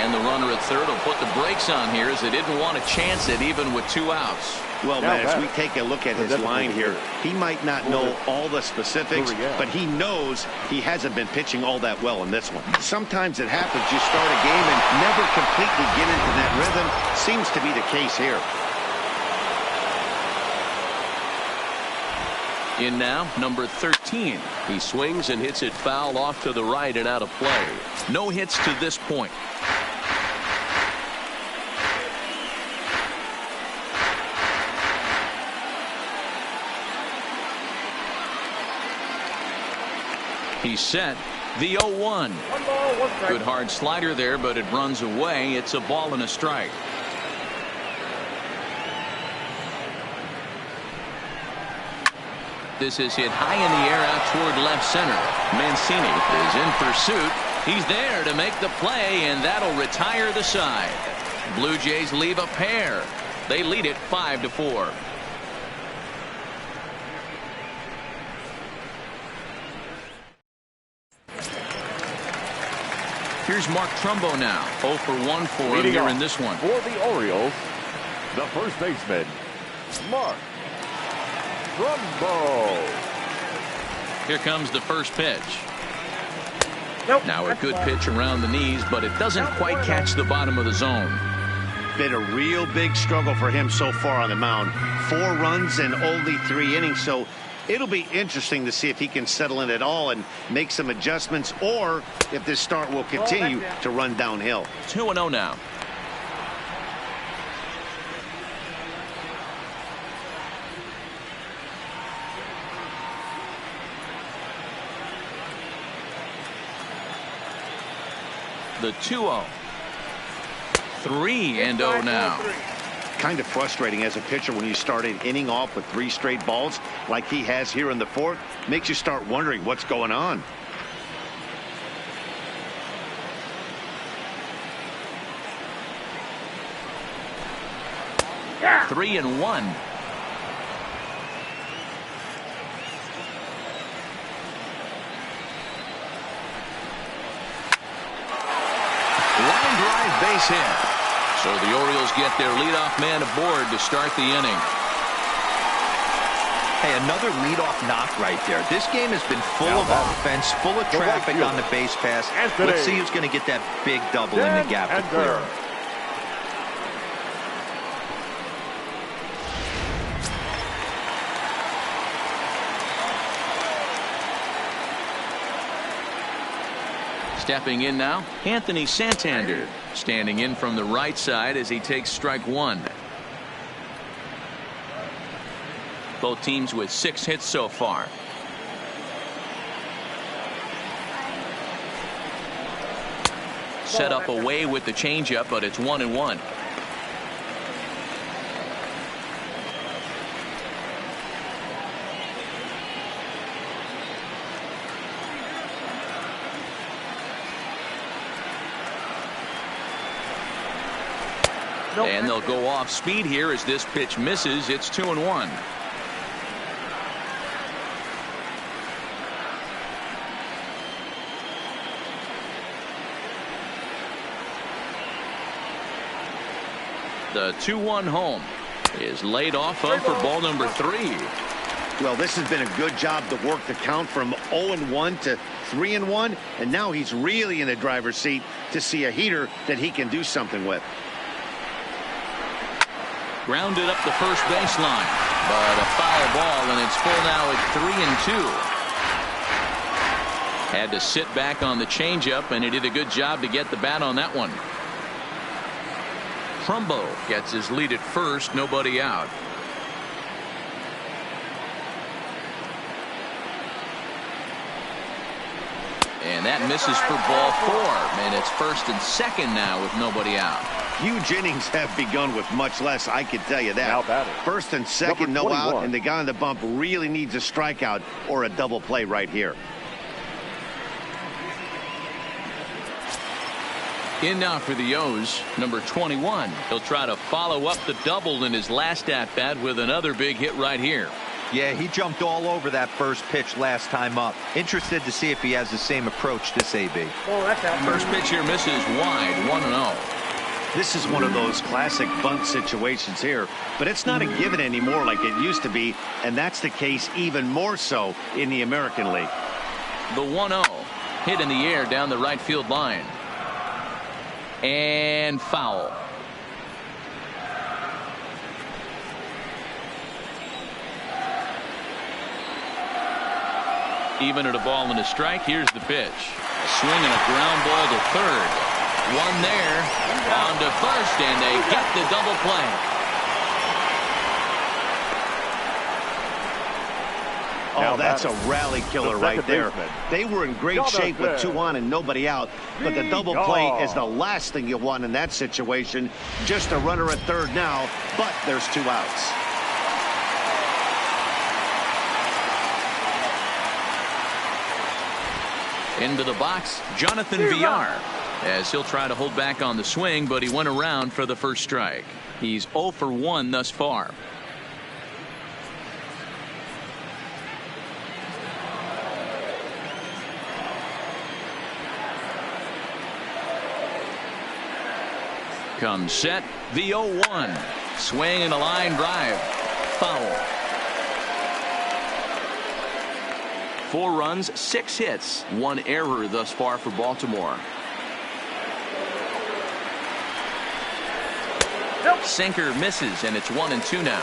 And the runner at third will put the brakes on here as they didn't want to chance it even with 2 outs. Well, Matt, as we take a look at his line here, he might not know all the specifics, but he knows he hasn't been pitching all that well in this one. Sometimes it happens. You start a game and never completely get into that rhythm. Seems to be the case here. In now, number 13. He swings and hits it foul off to the right and out of play. No hits to this point. He's set. The 0-1. 1 ball, 1 strike. Good hard slider there, but it runs away. It's a ball and a strike. This is hit high in the air out toward left center. Mancini is in pursuit. He's there to make the play, and that'll retire the side. Blue Jays leave a pair. They lead it 5-4. Here's Mark Trumbo now. 0 for 1 for him Leading here off in this one. for the Orioles, the first baseman, Mark Trumbo. Here comes the first pitch. Nope. Now a good pitch around the knees, but it doesn't quite catch the bottom of the zone. Been a real big struggle for him so far on the mound. 4 runs in only 3 innings, so it'll be interesting to see if he can settle in at all and make some adjustments, or if this start will continue to run downhill. 2-0 now. The 2-0. 3-0 now. Kind of frustrating as a pitcher when you start an inning off with 3 straight balls like he has here in the 4th. Makes you start wondering what's going on. Yeah. 3-1. Line drive base hit. So the Orioles get their leadoff man aboard to start the inning. Hey, another leadoff knock right there. This game has been full of offense, full of traffic on the base pass. Let's see who's going to get that big double in the gap to clear him. Stepping in now, Anthony Santander. Standing in from the right side as he takes strike 1. Both teams with 6 hits so far. Set up away with the changeup, but it's 1-1. And they'll go off speed here as this pitch misses. It's 2-1. The 2-1 home is laid off of for ball number 3. Well, this has been a good job to work the count from 0-1 to 3-1, and now he's really in the driver's seat to see a heater that he can do something with. Grounded up the first baseline, but a foul ball, and it's full now at 3-2. Had to sit back on the changeup, and he did a good job to get the bat on that one. Trumbo gets his lead at first, nobody out. And that misses for ball 4, and it's 1st and 2nd now with nobody out. Huge innings have begun with much less, I can tell you that. Now batting. 1st and 2nd, no out, and the guy on the bump really needs a strikeout or a double play right here. In now for the O's, number 21. He'll try to follow up the double in his last at-bat with another big hit right here. Yeah, he jumped all over that first pitch last time up. Interested to see if he has the same approach this AB. Oh, that's out. First pitch here misses wide, 1-0. This is one of those classic bunt situations here, but it's not a given anymore like it used to be, and that's the case even more so in the American League. The 1-0 hit in the air down the right field line. And foul. Even at a ball and a strike, here's the pitch. A swing and a ground ball to third. One there, on to first, and they get the double play. Oh, that's a rally killer right there. They were in great shape with 2 on and nobody out, but the double play is the last thing you want in that situation. Just a runner at third now, but there's 2 outs. Into the box, Jonathan Villar, as he'll try to hold back on the swing, but he went around for the first strike. He's 0 for 1 thus far. comes set. The 0-1. Swing and a line drive. Foul. 4 runs, 6 hits, 1 error thus far for Baltimore. Nope. Sinker misses, and it's 1-2 now.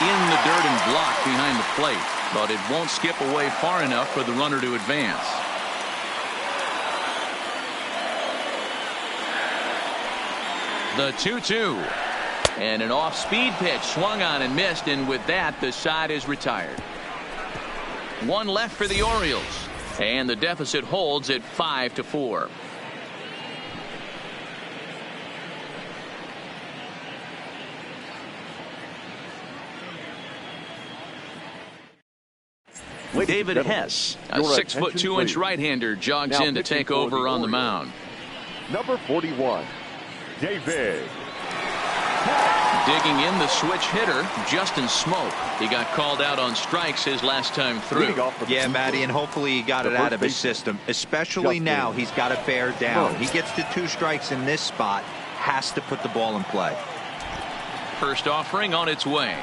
In the dirt and blocked behind the plate, but it won't skip away far enough for the runner to advance. The 2-2. And an off-speed pitch swung on and missed, and with that, the side is retired. 1 left for the Orioles, and the deficit holds at 5-4. David Hess, a 6'2" right-hander, jogs in to take over on the mound. Number 41, David. Digging in the switch hitter, Justin Smoke. He got called out on strikes his last time through. Yeah, Matty, and hopefully he got it out of his system. Especially now, he's got to bear down. He gets to 2 strikes in this spot, has to put the ball in play. First offering on its way.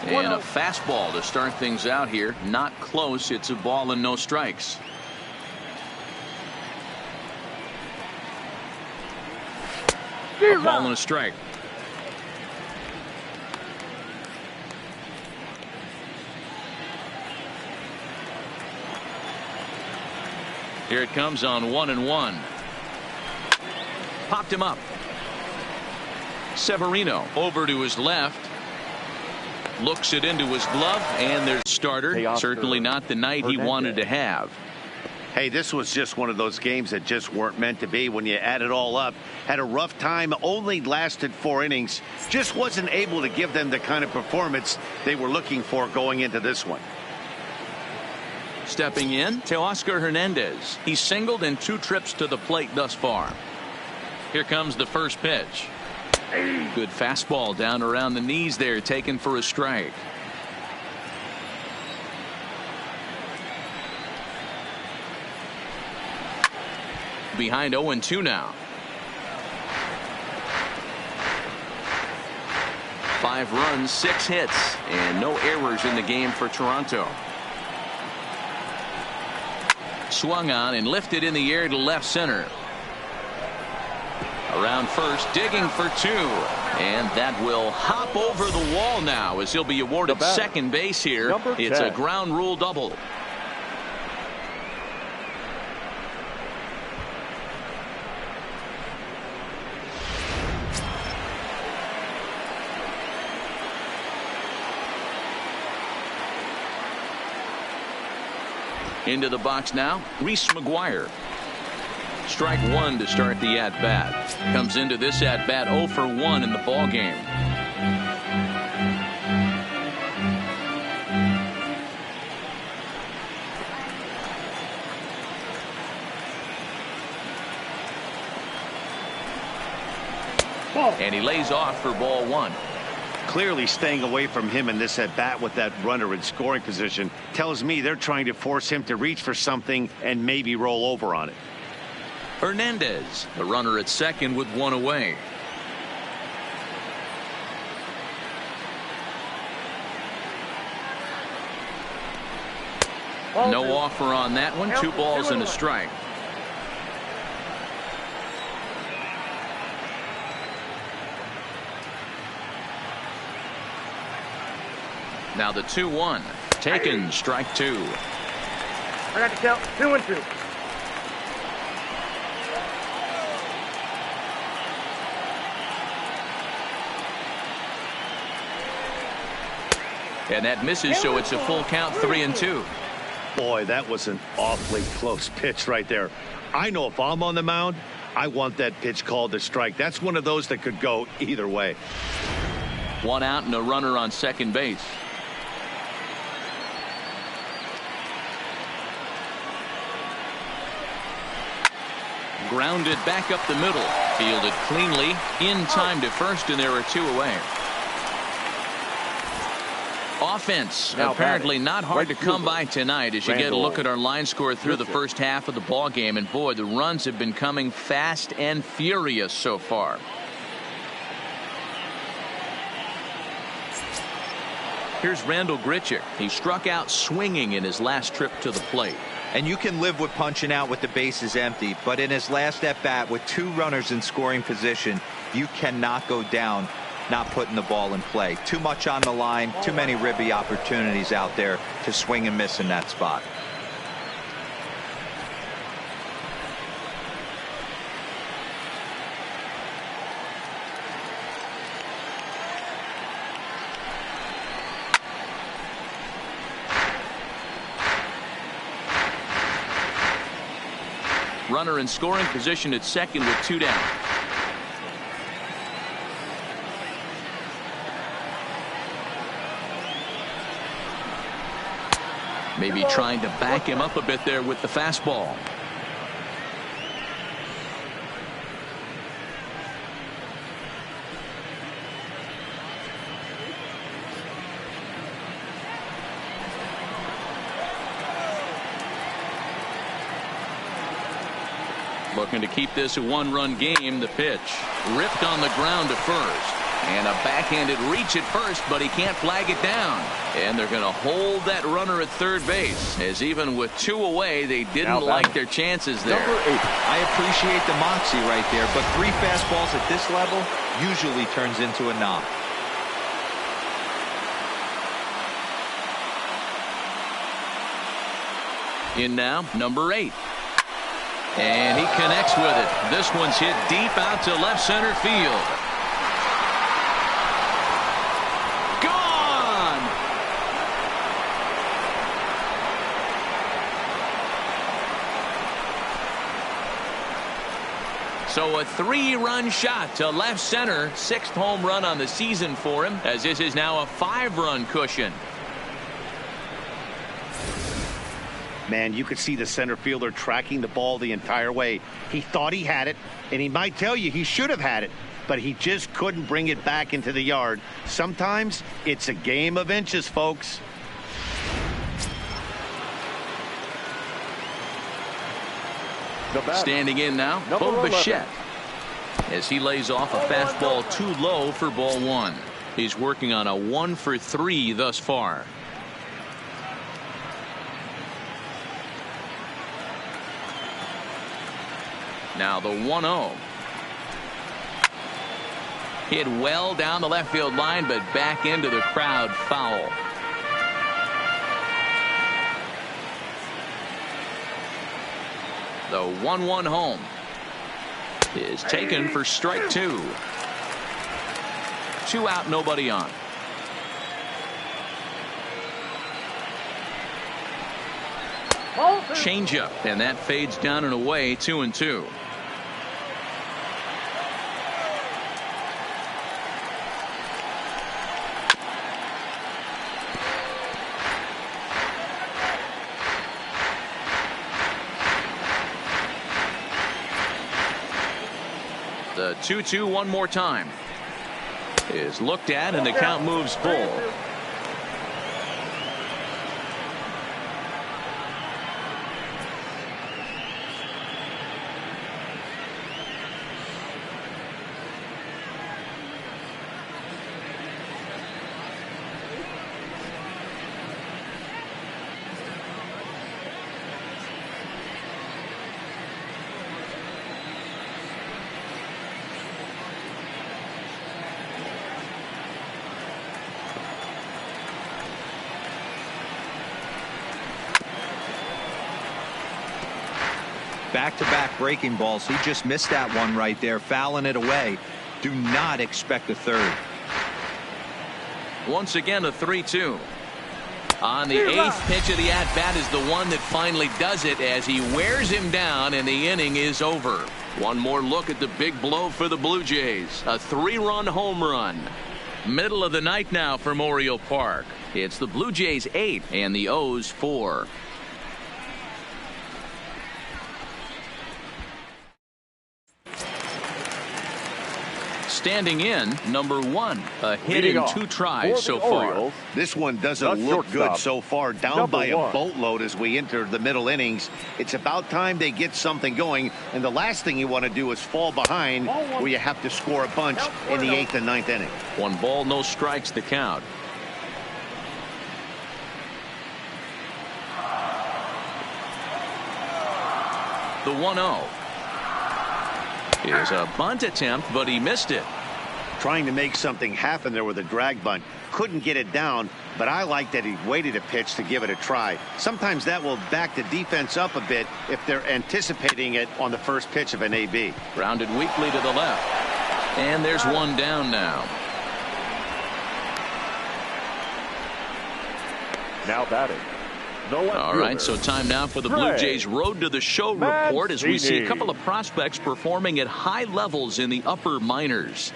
And a fastball to start things out here. Not close. It's a ball and no strikes. A ball and a strike. Here it comes on 1-1. Popped him up. Severino over to his left. Looks it into his glove, and there's starter. Certainly not the night he wanted to have. Hey, this was just one of those games that just weren't meant to be. When you add it all up, had a rough time, only lasted 4 innings. Just wasn't able to give them the kind of performance they were looking for going into this one. Stepping in, Teoscar Hernandez. He's singled in 2 trips to the plate thus far. Here comes the first pitch. Good fastball down around the knees there, taken for a strike. Behind 0-2 now. 5 runs, 6 hits, and no errors in the game for Toronto. Swung on and lifted in the air to left center. Around first, digging for 2. And that will hop over the wall now as he'll be awarded second base here. It's a ground rule double. Into the box now, Reese McGuire. Strike 1 to start the at-bat. Comes into this at-bat 0 for 1 in the ball game. And he lays off for ball 1. Clearly staying away from him in this at-bat with that runner in scoring position tells me they're trying to force him to reach for something and maybe roll over on it. Hernandez, the runner at second with 1 away. No offer on that one. 2 balls and a strike. Now the 2-1. Taken, strike 2. I got to count 2-2. And that misses, so it's a full count, 3-2. Boy, that was an awfully close pitch right there. I know if I'm on the mound, I want that pitch called a strike. That's one of those that could go either way. 1 out and a runner on second base. Grounded back up the middle. Fielded cleanly in time to first, and there are 2 away. Offense Now apparently batting. not hard Right to come fielder. by tonight as you get a Randall. look at our line score through the Griffin. first half of the ball game. And boy, the runs have been coming fast and furious so far. Here's Randall Grichuk. He struck out swinging in his last trip to the plate. And you can live with punching out with the bases empty, but in his last at bat with 2 runners in scoring position, you cannot go down not putting the ball in play. Too much on the line, too many ribby opportunities out there to swing and miss in that spot. Runner in scoring position at second with 2 down. Maybe trying to back him up a bit there with the fastball. Looking to keep this a 1-run game. The pitch ripped on the ground to first. And a backhanded reach at first, but he can't flag it down. And they're going to hold that runner at third base, as even with 2 away, they didn't like their chances there. Number 8. I appreciate the moxie right there, but 3 fastballs at this level usually turns into a knock. In now, number 8. And he connects with it. This one's hit deep out to left center field. Gone! So a 3-run shot to left center. 6th home run on the season for him, as this is now a 5-run cushion. Man, you could see the center fielder tracking the ball the entire way. He thought he had it, and he might tell you he should have had it, but he just couldn't bring it back into the yard. Sometimes it's a game of inches, folks. The batter. Standing in now, Number Bo 11. Bichette, as he lays off a fastball too low for ball 1. He's working on a 1 for 3 thus far. Now the 1-0. Hit well down the left field line, but back into the crowd foul. The 1-1 home is taken for strike 2. 2 out, nobody on. Changeup, and that fades down and away. 2-2. The 2-2 one more time is looked at, and the count moves full. Back-to-back breaking balls. He just missed that one right there, fouling it away. Do not expect a third. Once again, a 3-2. On the 8th pitch of the at-bat is the one that finally does it, as he wears him down and the inning is over. One more look at the big blow for the Blue Jays. A 3-run home run. Middle of the night now from Oriole Park. It's the Blue Jays 8 and the O's 4. standing in, number 1. A hit Leading in off 2 tries so for the far. Orioles, This one doesn't the look good shortstop, so far. Down number by a 1. boatload as we enter the middle innings. It's about time they get something going. And the last thing you want to do is fall behind where you have to score a bunch in the 8th and 9th inning. 1 ball, no strikes the count. The 1-0. Here's a bunt attempt, but he missed it. Trying to make something happen there with a drag bunt. Couldn't get it down, but I like that he waited a pitch to give it a try. Sometimes that will back the defense up a bit if they're anticipating it on the first pitch of an AB. Grounded weakly to the left. And there's 1 down now. Now batting. All right, so time now for the Blue Jays Road to the Show report as we see a couple of prospects performing at high levels in the upper minors.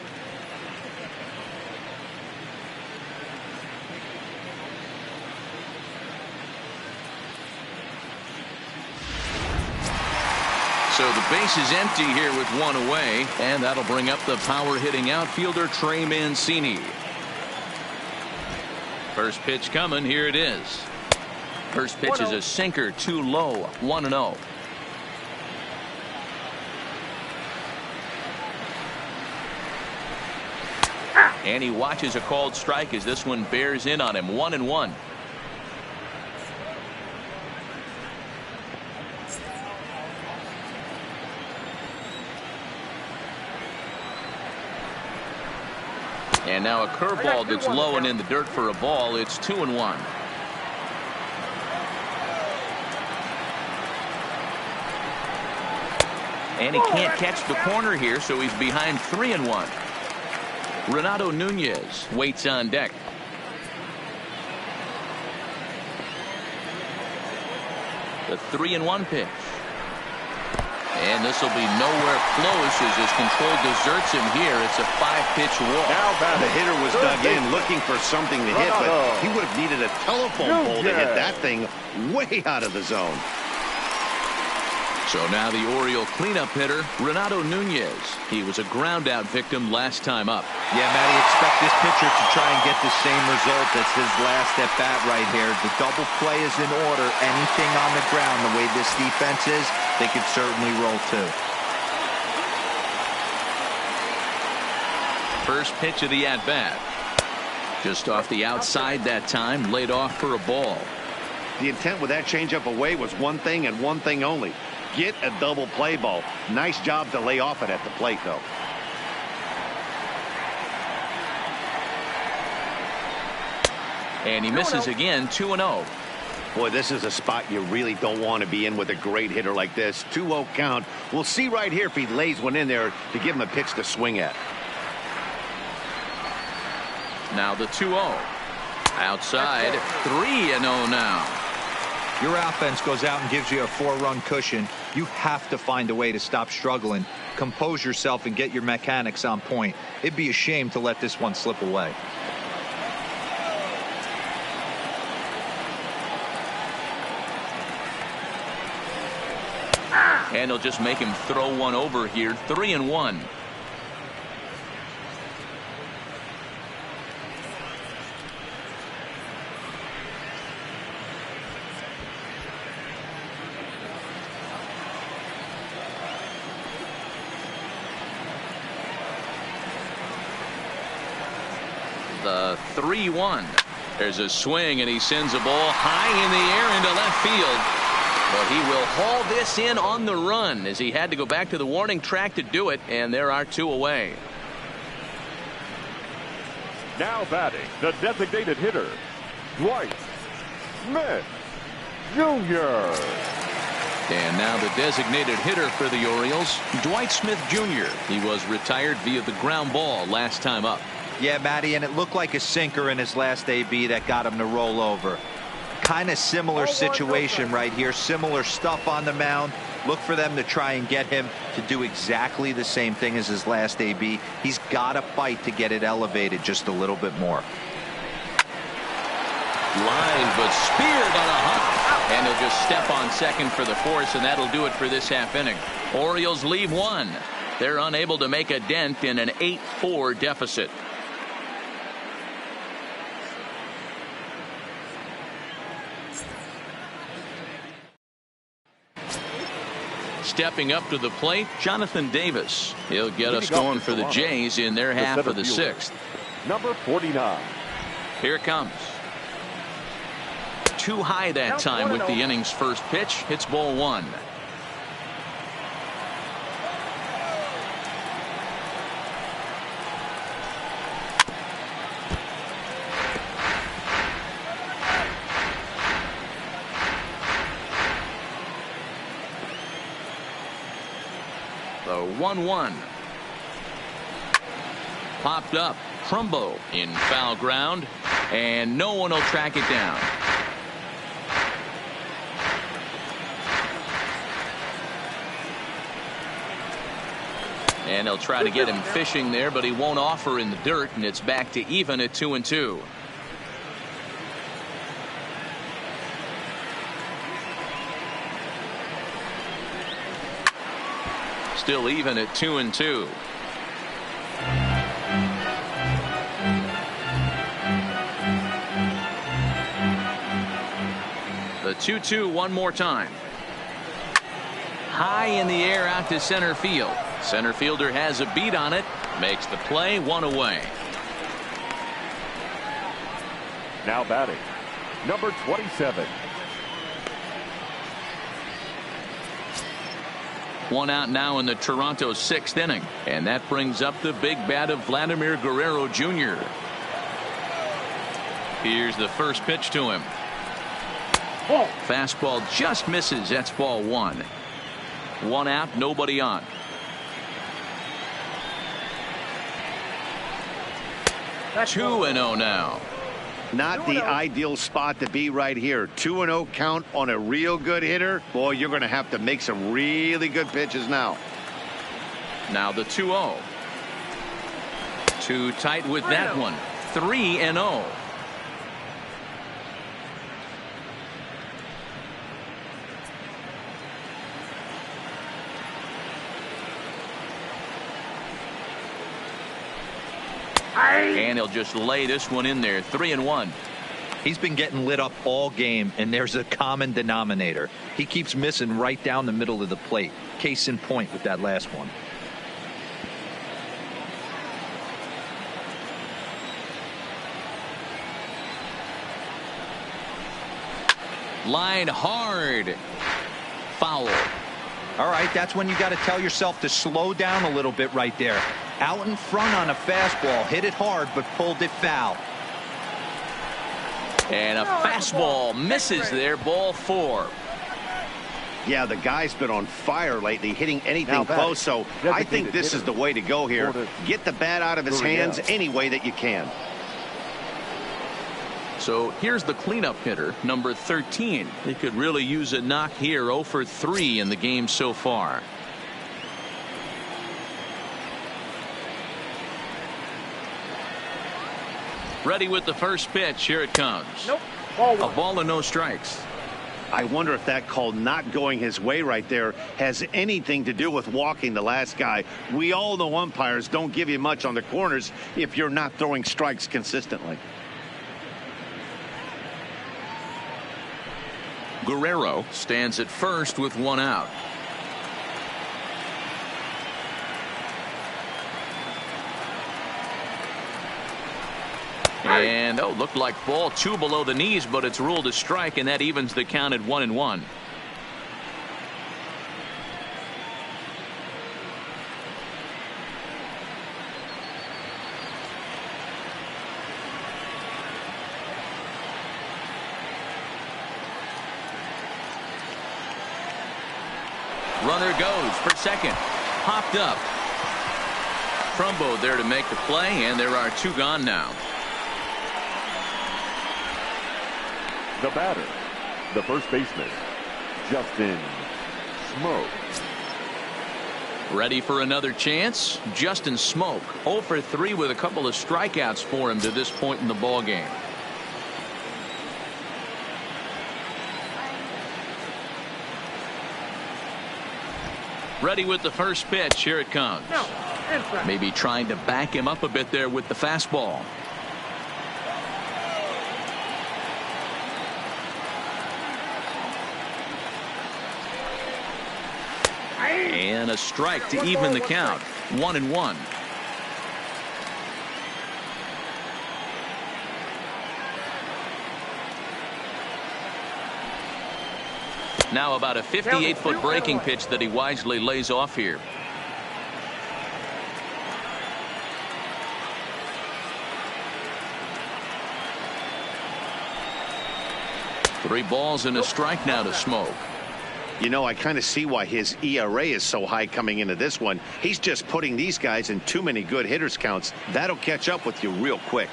So the base is empty here with 1 away, and that'll bring up the power hitting outfielder Trey Mancini. First pitch coming. Here it is. First pitch is a sinker, too low. 1-0. And he watches a called strike as this one bears in on him. 1-1. And now a curveball that's low and in the dirt for a ball. It's 2-1. And he can't catch the corner here, so he's behind 3-1. Renato Nunez waits on deck. The 3-1 pitch. And this will be nowhere close as his control deserts him here. It's a 5-pitch walk. Now the hitter was dug in looking for something to hit, but he would have needed a telephone pole to hit that thing way out of the zone. So now the Oriole cleanup hitter, Renato Nunez. He was a ground-out victim last time up. Yeah, Matty, expect this pitcher to try and get the same result as his last at-bat right here. The double play is in order. Anything on the ground, the way this defense is, they could certainly roll too. First pitch of the at-bat. Just off the outside that time, laid off for a ball. The intent with that changeup away was one thing and one thing only. Get a double play ball. Nice job to lay off it at the plate, though. And he misses again. 2-0. Boy, this is a spot you really don't want to be in with a great hitter like this. 2-0 count. We'll see right here if he lays one in there to give him a pitch to swing at. Now the 2-0. Outside. 3-0 now. Your offense goes out and gives you a 4-run cushion. You have to find a way to stop struggling, compose yourself, and get your mechanics on point. It'd be a shame to let this one slip away. And he'll just make him throw one over here. 3-1. The 3-1. There's a swing, and he sends a ball high in the air into left field. But he will haul this in on the run as he had to go back to the warning track to do it, and there are 2 away. Now batting, the designated hitter, Dwight Smith Jr. And now the designated hitter for the Orioles, Dwight Smith Jr. He was retired via the ground ball last time up. Yeah, Matty, and it looked like a sinker in his last AB that got him to roll over. Kind of similar situation right here. Similar stuff on the mound. Look for them to try and get him to do exactly the same thing as his last AB. He's got to fight to get it elevated just a little bit more. Line, but speared on a hop. And he'll just step on second for the force, and that'll do it for this half inning. Orioles leave 1. They're unable to make a dent in an 8-4 deficit. Stepping up to the plate, Jonathan Davis. He'll get us going for the Jays in their half of the sixth. Number 49. Here it comes. Too high that time with the inning's first pitch. It's ball one. The 1-1. Popped up. Trumbo in foul ground, and no one will track it down. And they'll try to get him fishing there, but he won't offer in the dirt, and it's back to even at 2-2. Still even at 2-2. The 2-2 one more time. High in the air out to center field. Center fielder has a beat on it. Makes the play, one away. Now batting, number 27. One out now in the Toronto sixth inning. And that brings up the big bat of Vladimir Guerrero Jr. Here's the first pitch to him. Fastball just misses. That's ball one. One out, nobody on. That's 2-0 now. Not the ideal spot to be right here. 2-0 count on a real good hitter. Boy, you're going to have to make some really good pitches now. Now the 2-0. Too tight with that one. 3-0. And he'll just lay this one in there. 3-1. He's been getting lit up all game, and there's a common denominator. He keeps missing right down the middle of the plate. Case in point with that last one. Line hard. Foul. All right, that's when you got to tell yourself to slow down a little bit right there. Out in front on a fastball, hit it hard, but pulled it foul. And a fastball misses there, ball four. Yeah, the guy's been on fire lately, hitting anything close, so I think this is the way to go here. Get the bat out of his hands any way that you can. So here's the cleanup hitter, number 13. He could really use a knock here. 0 for 3 in the game so far. Ready with the first pitch. Here it comes. Nope. A ball and no strikes. I wonder if that call not going his way right there has anything to do with walking the last guy. We all know umpires don't give you much on the corners if you're not throwing strikes consistently. Guerrero stands at first with one out. And looked like ball two below the knees, but it's ruled a strike, and that evens the count at 1-1. Runner goes for second. Popped up. Trumbo there to make the play, and there are two gone now. The batter, the first baseman, Justin Smoke. Ready for another chance? Justin Smoke, 0 for 3 with a couple of strikeouts for him to this point in the ball game. Ready with the first pitch. Here it comes. No, inside. Maybe trying to back him up a bit there with the fastball. And a strike to even the count. 1-1. Now about a 58-foot breaking pitch that he wisely lays off here. Three balls and a strike now to Smoke. You know, I kind of see why his ERA is so high coming into this one. He's just putting these guys in too many good hitters counts. That'll catch up with you real quick.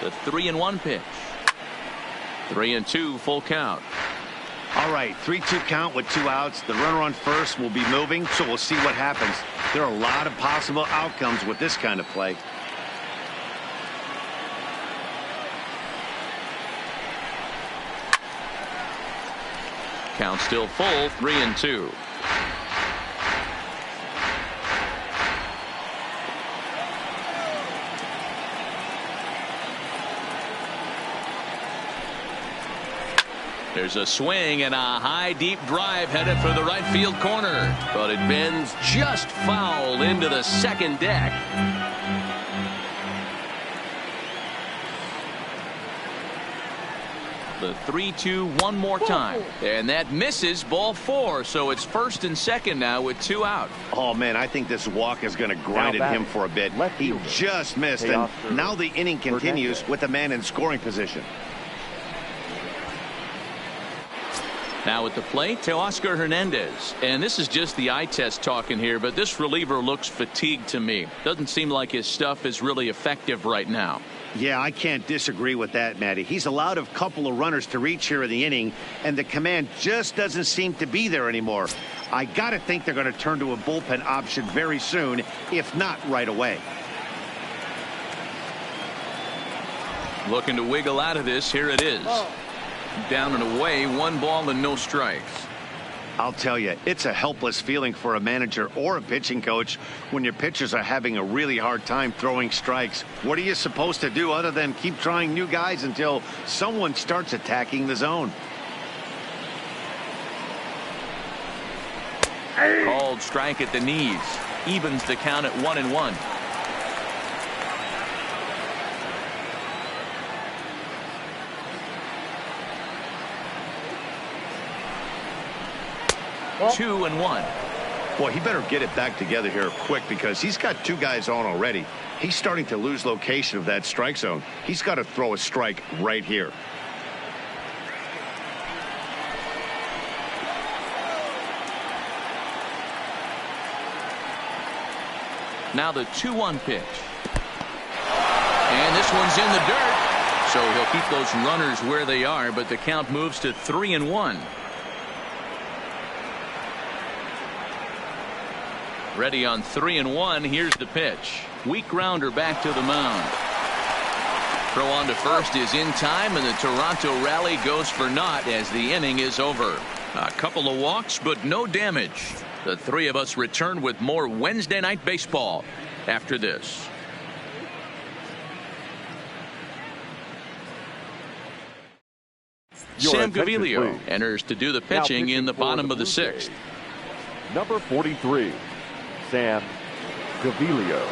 The 3-1 pitch. 3-2 full count. All right, 3-2 count with 2 outs. The runner on first will be moving, so we'll see what happens. There are a lot of possible outcomes with this kind of play. Count still full. 3-2. There's a swing and a high deep drive headed for the right field corner, but it bends just foul into the second deck. The 3-2 one more time, and that misses. Ball 4, so it's first and second now with 2 out. Oh man, I think this walk is going to grind at him for a bit. He just missed, and now the inning continues with a man in scoring position. Now at the plate, Teoscar Hernandez. And this is just the eye test talking here, but this reliever looks fatigued to me. Doesn't seem like his stuff is really effective right now. Yeah, I can't disagree with that, Matty. He's allowed a couple of runners to reach here in the inning, and the command just doesn't seem to be there anymore. I got to think they're going to turn to a bullpen option very soon, if not right away. Looking to wiggle out of this. Here it is. Down and away, 1 ball and no strikes. I'll tell you, it's a helpless feeling for a manager or a pitching coach when your pitchers are having a really hard time throwing strikes. What are you supposed to do other than keep trying new guys until someone starts attacking the zone? Called strike at the knees. Evens the count at 1-1. Well, 2-1. Boy, he better get it back together here quick because he's got 2 guys on already. He's starting to lose location of that strike zone. He's got to throw a strike right here. Now the 2-1 pitch. And this one's in the dirt. So he'll keep those runners where they are, but the count moves to 3-1. Ready on 3-1. Here's the pitch. Weak grounder back to the mound. Throw on to first is in time, and the Toronto rally goes for naught as the inning is over. A couple of walks, but no damage. The 3 of us return with more Wednesday Night Baseball after this. Sam Gaviglio enters to do the pitching in the bottom of the 6th. Number 43. Sam Gaviglio.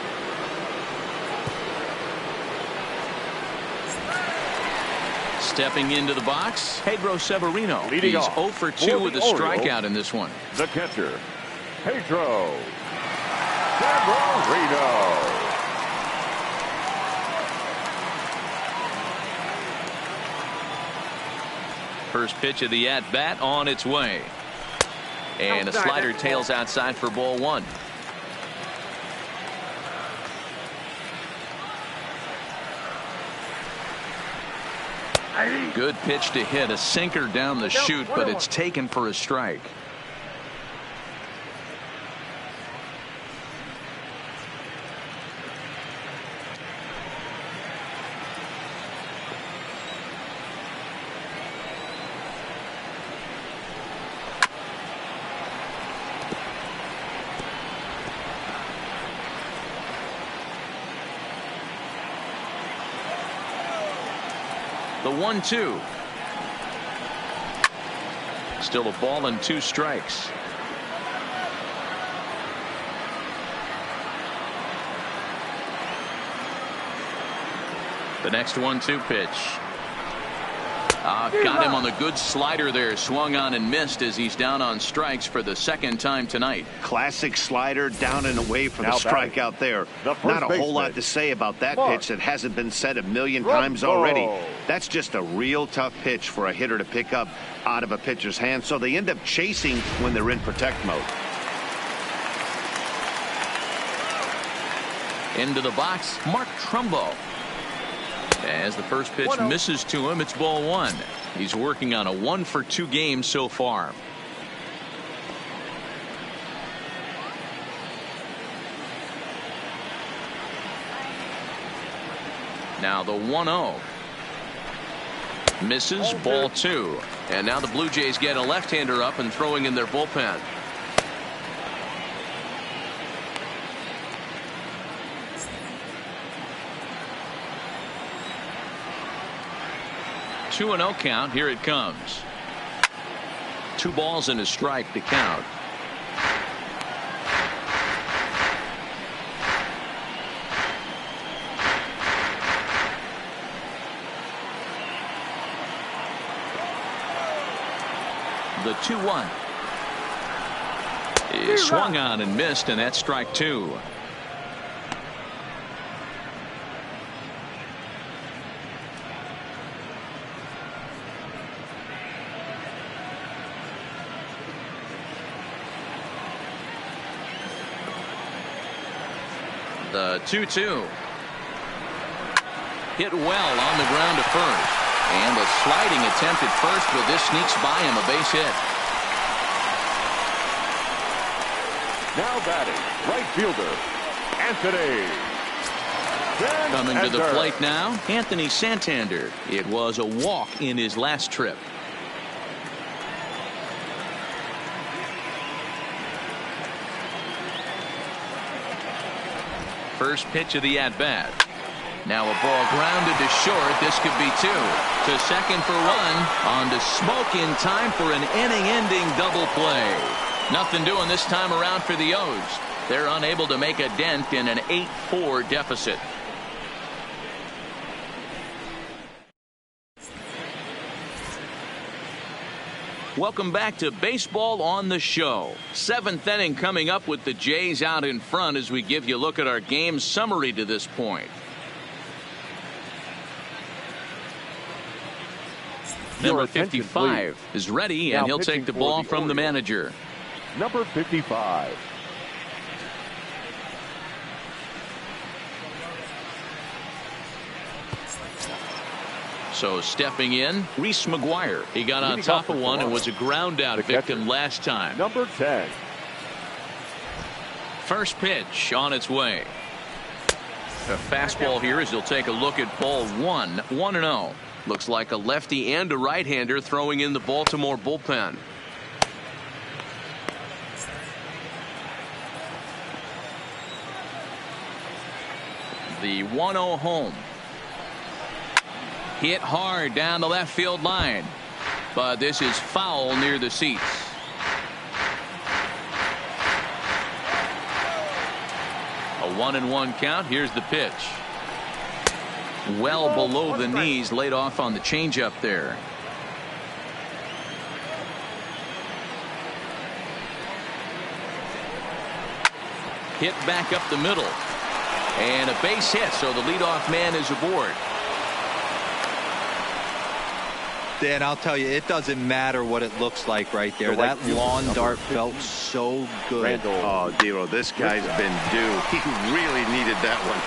Stepping into the box, Pedro Severino. Leading He's off 0 for 2 with a strikeout in this one. The catcher, Pedro Severino. First pitch of the at-bat on its way. And a slider tails outside for ball 1. Good pitch to hit, a sinker down the chute, but it's taken for a strike. The 1-2. Still a ball and 2 strikes. The next 1-2 pitch. Got him on the good slider there. Swung on and missed as he's down on strikes for the second time tonight. Classic slider, down and away for the strikeout there. Not a whole lot to say about that pitch that hasn't been said a million times already. That's just a real tough pitch for a hitter to pick up out of a pitcher's hand, so they end up chasing when they're in protect mode. Into the box, Mark Trumbo. As the first pitch misses to him, it's ball 1. He's working on a 1-for-2 game so far. Now the 1-0. Misses, ball 2. And now the Blue Jays get a left-hander up and throwing in their bullpen. Two and 0 count. Here it comes. 2 balls and a strike to count. The 2-1 is swung on and missed, and that's strike 2. The 2-2 hit well on the ground to first, and a sliding attempt at first, but this sneaks by him, a base hit. Now batting, right fielder, Anthony. Coming to the plate now, Anthony Santander. It was a walk in his last trip. First pitch of the at-bat. Now a ball grounded to short. This could be 2. To second for 1. On to Smoke in time for an inning-ending double play. Nothing doing this time around for the O's. They're unable to make a dent in an 8-4 deficit. Welcome back to Baseball on the Show. 7th inning coming up with the Jays out in front as we give you a look at our game summary to this point. Number 55 is ready, and he'll take the ball from the manager. Number 55. So stepping in, Reese McGuire. He got on top of one and was a ground out victim last time. Number 10. First pitch on its way. A fastball here as he'll take a look at ball 1. 1-0. Looks like a lefty and a right-hander throwing in the Baltimore bullpen. The 1-0 home. Hit hard down the left field line, but this is foul near the seats. A 1-1 count. Here's the pitch. Well below the knees, laid off on the changeup there. Hit back up the middle, and a base hit, so the leadoff man is aboard. Dan, I'll tell you, it doesn't matter what it looks like right there. That lawn dart felt so good. Oh, Dero, this guy's been due. He really needed that one.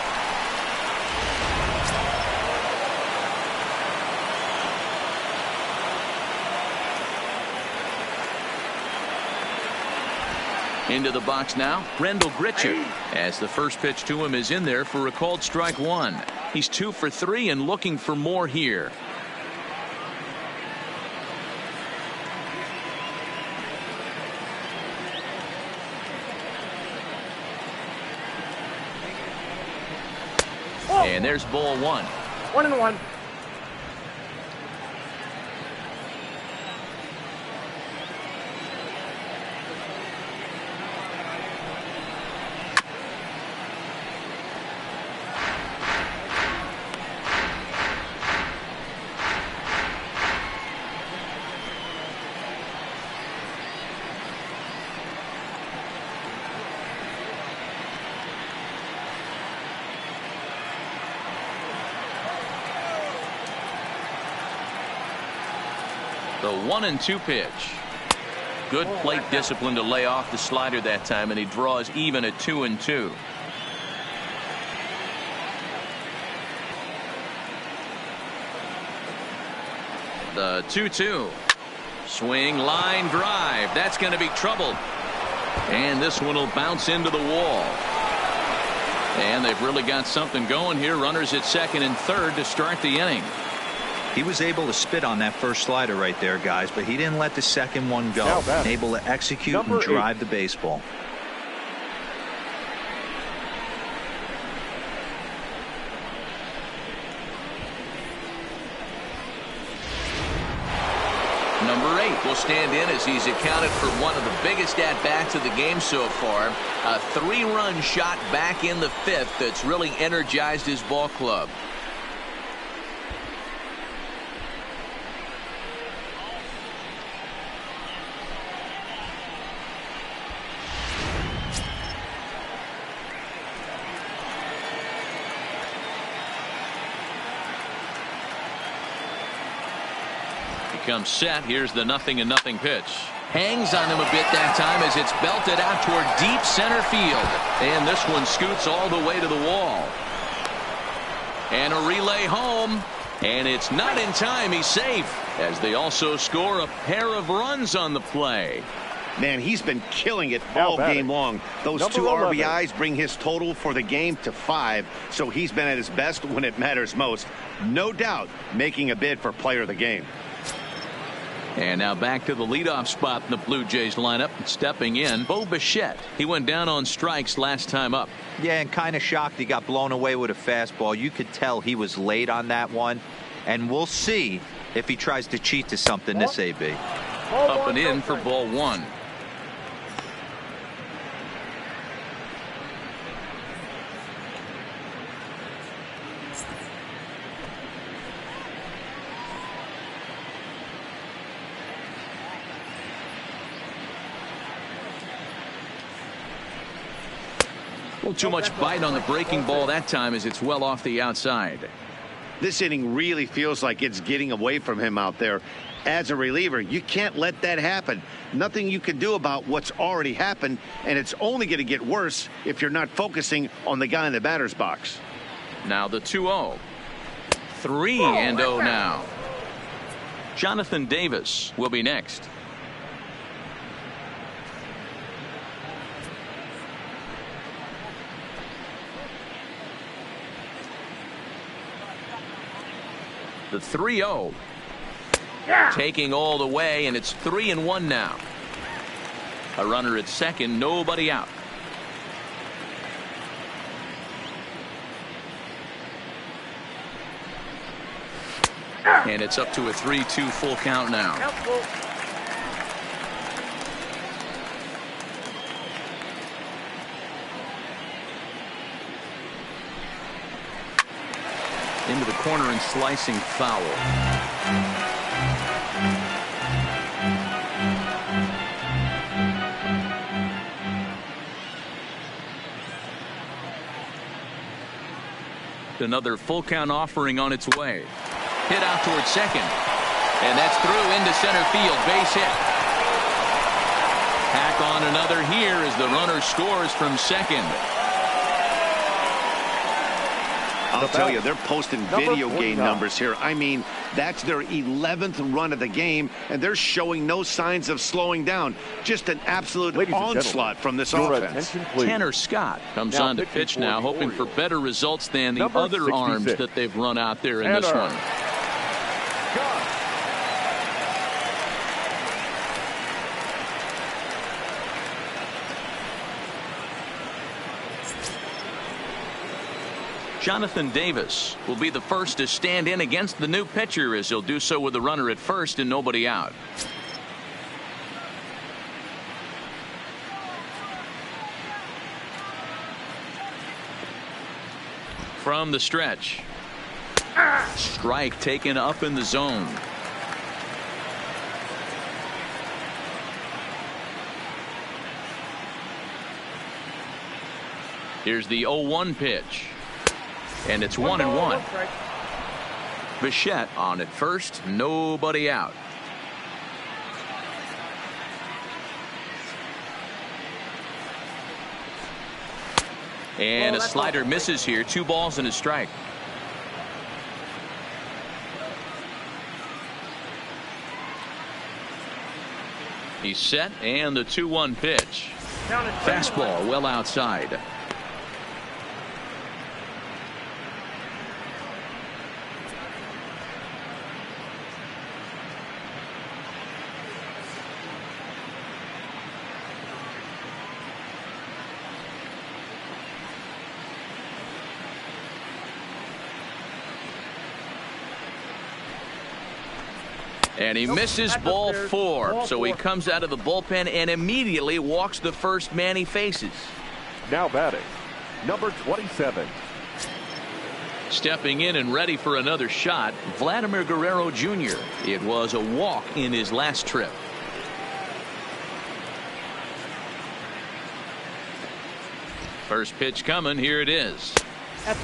Into the box now, Rendell Gritchuk, as the first pitch to him is in there for a called strike 1. He's 2 for 3 and looking for more here. And there's ball 1. 1-1. The 1-2 pitch. Good plate discipline to lay off the slider that time, and he draws even at 2-2. The 2-2. Swing, line drive. That's going to be trouble. And this one will bounce into the wall. And they've really got something going here. Runners at second and third to start the inning. He was able to spit on that first slider right there, guys, but he didn't let the second one go. Able to execute and drive the baseball. Number 8 will stand in as he's accounted for one of the biggest at-bats of the game so far. A 3-run shot back in the 5th that's really energized his ball club. Comes set. Here's the 0-0 pitch. Hangs on him a bit that time as it's belted out toward deep center field. And this one scoots all the way to the wall. And a relay home. And it's not in time. He's safe as they also score a pair of runs on the play. Man, he's been killing it all game long. Those 2 RBIs bring his total for the game to 5. So he's been at his best when it matters most. No doubt making a bid for player of the game. And now back to the leadoff spot in the Blue Jays lineup. Stepping in, Bo Bichette. He went down on strikes last time up. Yeah, and kind of shocked he got blown away with a fastball. You could tell he was late on that one. And we'll see if he tries to cheat to something this AB. Up and in for ball 1. Too much bite on the breaking ball that time as it's well off the outside. This inning really feels like it's getting away from him out there. As a reliever, you can't let that happen. Nothing you can do about what's already happened, and it's only going to get worse if you're not focusing on the guy in the batter's box. Now the 2-0. 3-0 now. Jonathan Davis will be next. The 3-0. Taking all the way, and it's 3-1 now. A runner at second, nobody out. And it's up to a 3-2 full count now. Into the corner and slicing foul. Another full count offering on its way. Hit out towards second. And that's through into center field. Base hit. Tack on another here as the runner scores from second. I'll tell you, they're posting video game numbers here. I mean, that's their 11th run of the game, and they're showing no signs of slowing down. Just an absolute onslaught from this offense. Tanner Scott comes on to pitch now, hoping for better results than the other arms that they've run out there in this one. Jonathan Davis will be the first to stand in against the new pitcher, as he'll do so with a runner at first and nobody out. From the stretch. Strike taken up in the zone. Here's the 0-1 pitch. And it's 1-1. Bichette on at first, nobody out. And a slider misses here. 2 balls and a strike. He's set, and the 2-1 pitch. Fastball well outside. And he misses ball 4. So he comes out of the bullpen and immediately walks the first man he faces. Now batting, number 27. Stepping in and ready for another shot, Vladimir Guerrero Jr. It was a walk in his last trip. First pitch coming. Here it is.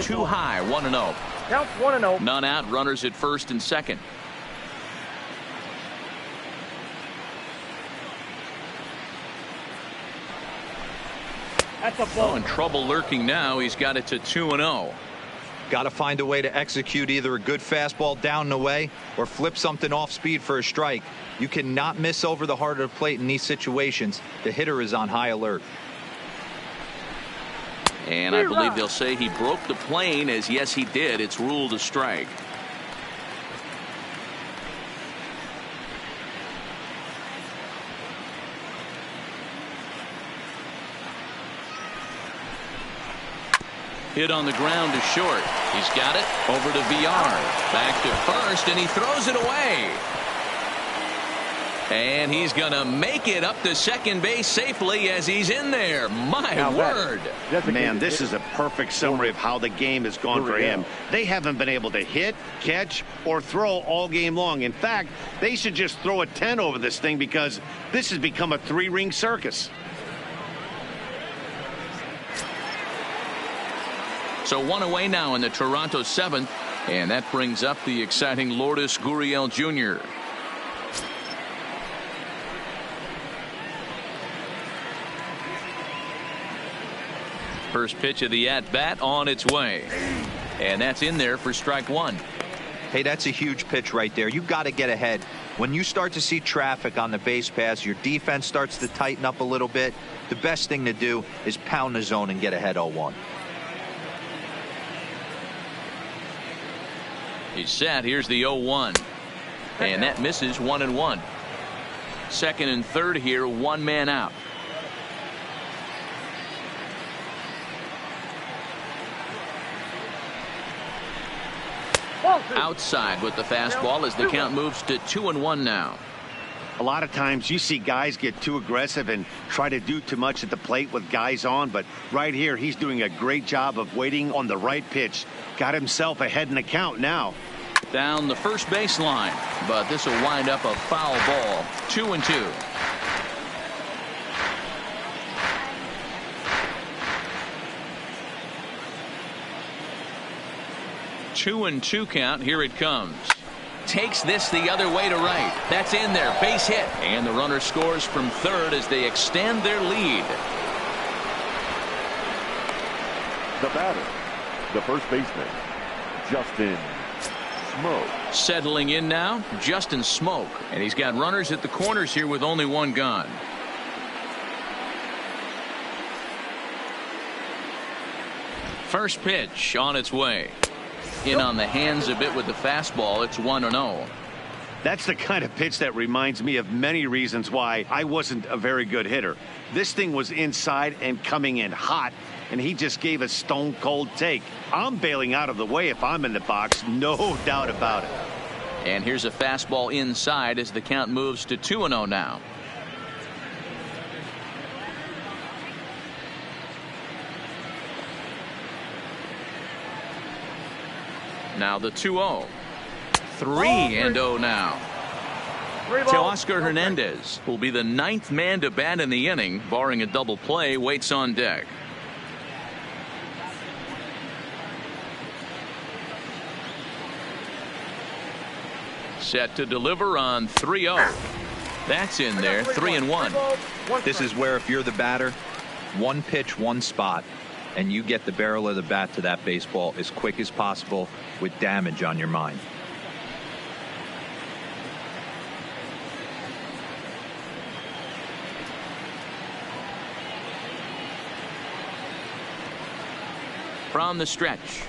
Too high. 1-0. Counts 1-0. None out. Runners at first and second. In trouble lurking now. He's got it to 2-0. Got to find a way to execute either a good fastball down and away or flip something off speed for a strike. You cannot miss over the heart of the plate in these situations. The hitter is on high alert. And I believe they'll say he broke the plane, as yes he did. It's ruled a strike. Hit on the ground to short. He's got it over to VR. Back to first, and he throws it away. And he's going to make it up to second base safely as he's in there. My word. Man, this is a perfect summary of how the game has gone for him. They haven't been able to hit, catch, or throw all game long. In fact, they should just throw a 10 over this thing because this has become a 3-ring circus. So 1 away now in the Toronto 7th, and that brings up the exciting Lourdes Gurriel Jr. First pitch of the at-bat on its way, and that's in there for strike 1. Hey, that's a huge pitch right there. You've got to get ahead. When you start to see traffic on the base pass, your defense starts to tighten up a little bit. The best thing to do is pound the zone and get ahead 0-1. He's set. Here's the 0-1. And that misses. 1-1. Second and third here. 1 man out. Outside with the fastball as the count moves to 2-1 now. A lot of times you see guys get too aggressive and try to do too much at the plate with guys on, but right here he's doing a great job of waiting on the right pitch. Got himself ahead in the count now. Down the first baseline, but this will wind up a foul ball. 2-2. Two and 2 count. Here it comes. Takes this the other way to right. That's in there. Base hit. And the runner scores from third as they extend their lead. The batter, the first baseman, Justin Smoke. Settling in now, Justin Smoke. And he's got runners at the corners here with only 1 gone. First pitch on its way. In on the hands a bit with the fastball. It's 1-0. That's the kind of pitch that reminds me of many reasons why I wasn't a very good hitter. This thing was inside and coming in hot, and he just gave a stone cold take. I'm bailing out of the way if I'm in the box, no doubt about it. And here's a fastball inside as the count moves to 2-0 now. Now the 2-0. 3-0 now. Teoscar Hernandez will be the 9th man to bat in the inning, barring a double play, waits on deck. Set to deliver on 3-0. That's in there. 3-1. This is where if you're the batter, 1 pitch, 1 spot. and you get the barrel of the bat to that baseball as quick as possible with damage on your mind. From the stretch.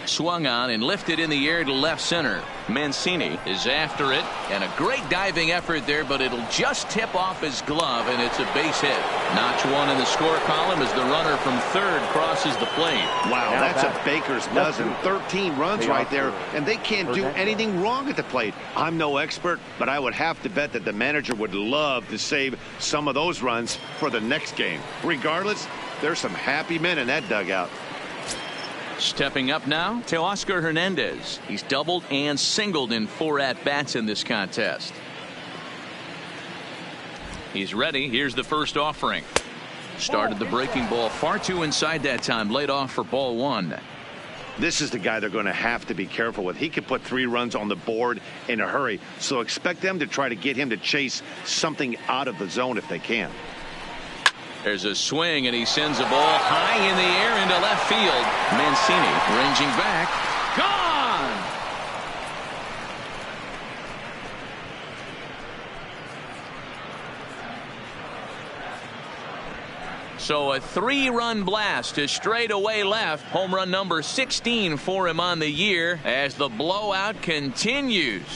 Swung on and lifted in the air to left center. Mancini is after it, and a great diving effort there, but it'll just tip off his glove, and it's a base hit. Notch one in the score column as the runner from third crosses the plate. Wow, that's a baker's dozen. 13 runs right there, and they can't do anything wrong at the plate. I'm no expert, but I would have to bet that the manager would love to save some of those runs for the next game. Regardless, there's some happy men in that dugout. Stepping up now to Oscar Hernandez. He's doubled and singled in 4 at-bats in this contest. He's ready. Here's the first offering. Started the breaking ball far too inside that time. Laid off for ball 1. This is the guy they're going to have to be careful with. He could put 3 runs on the board in a hurry, so expect them to try to get him to chase something out of the zone if they can. There's a swing, and he sends a ball high in the air into left field. Mancini ranging back. Gone! So a 3-run blast to straightaway left. Home run number 16 for him on the year as the blowout continues.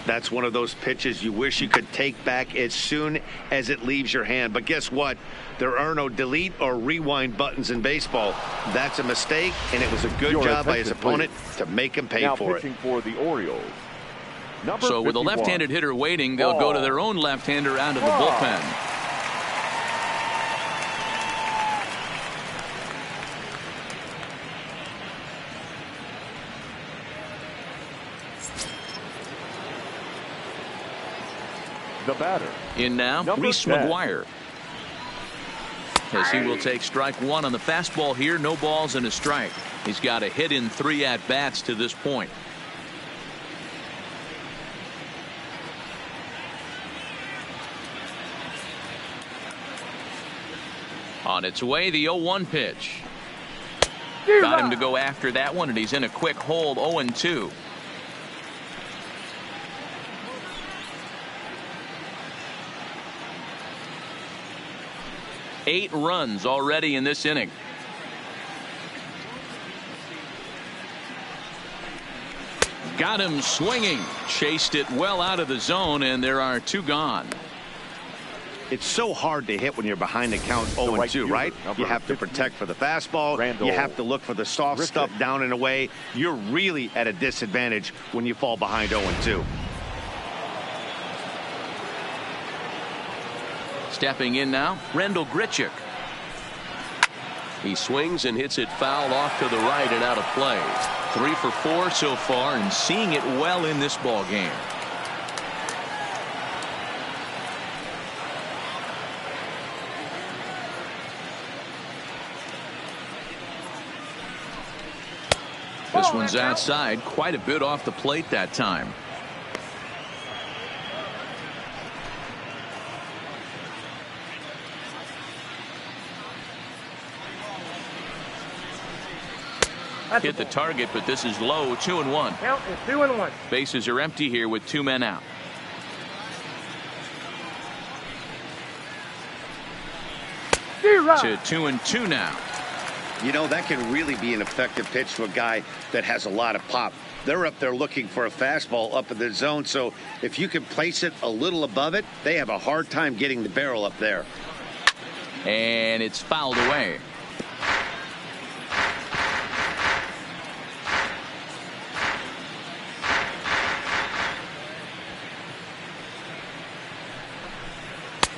That's one of those pitches you wish you could take back as soon as it leaves your hand. But guess what? There are no delete or rewind buttons in baseball. That's a mistake, and it was a good job by his opponent to make him pay for it. For the Orioles. So with a left-handed hitter waiting, they'll go to their own left-hander out of the bullpen. The batter. In now, Reese McGuire. As he will take strike 1 on the fastball here. No balls and a strike. He's got a hit in 3 at-bats to this point. On its way, the 0-1 pitch. Got him to go after that one, and he's in a quick hold. 0-2. Eight runs already in this inning. Got him swinging. Chased it well out of the zone, and there are 2 gone. It's so hard to hit when you're behind the count 0-2, right? You have to protect for the fastball. You have to look for the soft stuff down and away. You're really at a disadvantage when you fall behind 0-2. Stepping in now, Randall Grichuk. He swings and hits it foul off to the right and out of play. 3 for 4 so far, and seeing it well in this ball game. This one's outside, quite a bit off the plate that time. Hit the target, but this is low. 2-1. Count is 2-1. Bases are empty here with 2 men out. To 2-2 now. You know, that can really be an effective pitch to a guy that has a lot of pop. They're up there looking for a fastball up in the zone, so if you can place it a little above it, they have a hard time getting the barrel up there. And it's fouled away.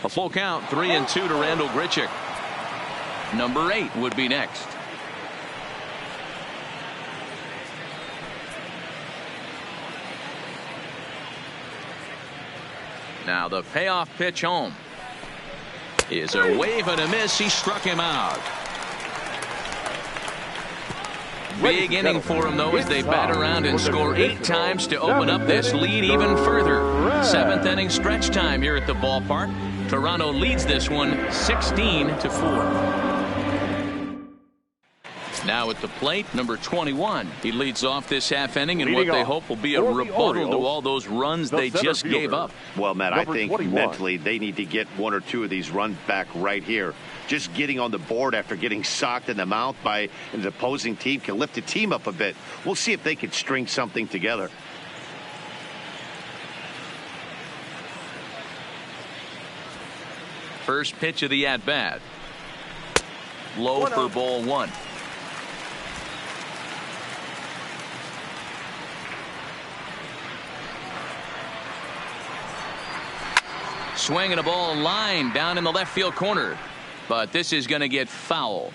A full count, 3-2 to Randall Grichuk. Number 8 would be next. Now the payoff pitch home is a wave and a miss. He struck him out. Big inning for him, though, as they bat around and score 8 times to open up this lead even further. 7th inning stretch time here at the ballpark. Toronto leads this one 16-4. Now at the plate, number 21. He leads off this half inning in what they hope will be a rebuttal to all those runs they just gave up. Well, Matt, I think 21. mentally they need to get one or two of these runs back right here. Just getting on the board after getting socked in the mouth by an opposing team can lift the team up a bit. We'll see if they can string something together. First pitch of the at-bat. Low for ball one. Swinging a ball line down in the left field corner. But this is going to get foul.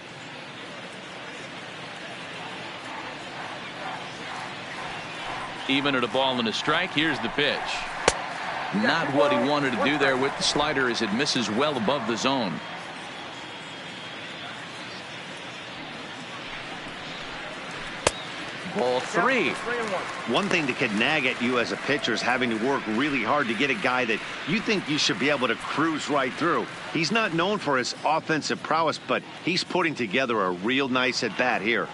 Even at a ball and a strike, here's the pitch. Not what he wanted to do there with the slider as it misses well above the zone. Ball three. One thing that could nag at you as a pitcher is having to work really hard to get a guy that you think you should be able to cruise right through. He's not known for his offensive prowess, but he's putting together a real nice at bat here.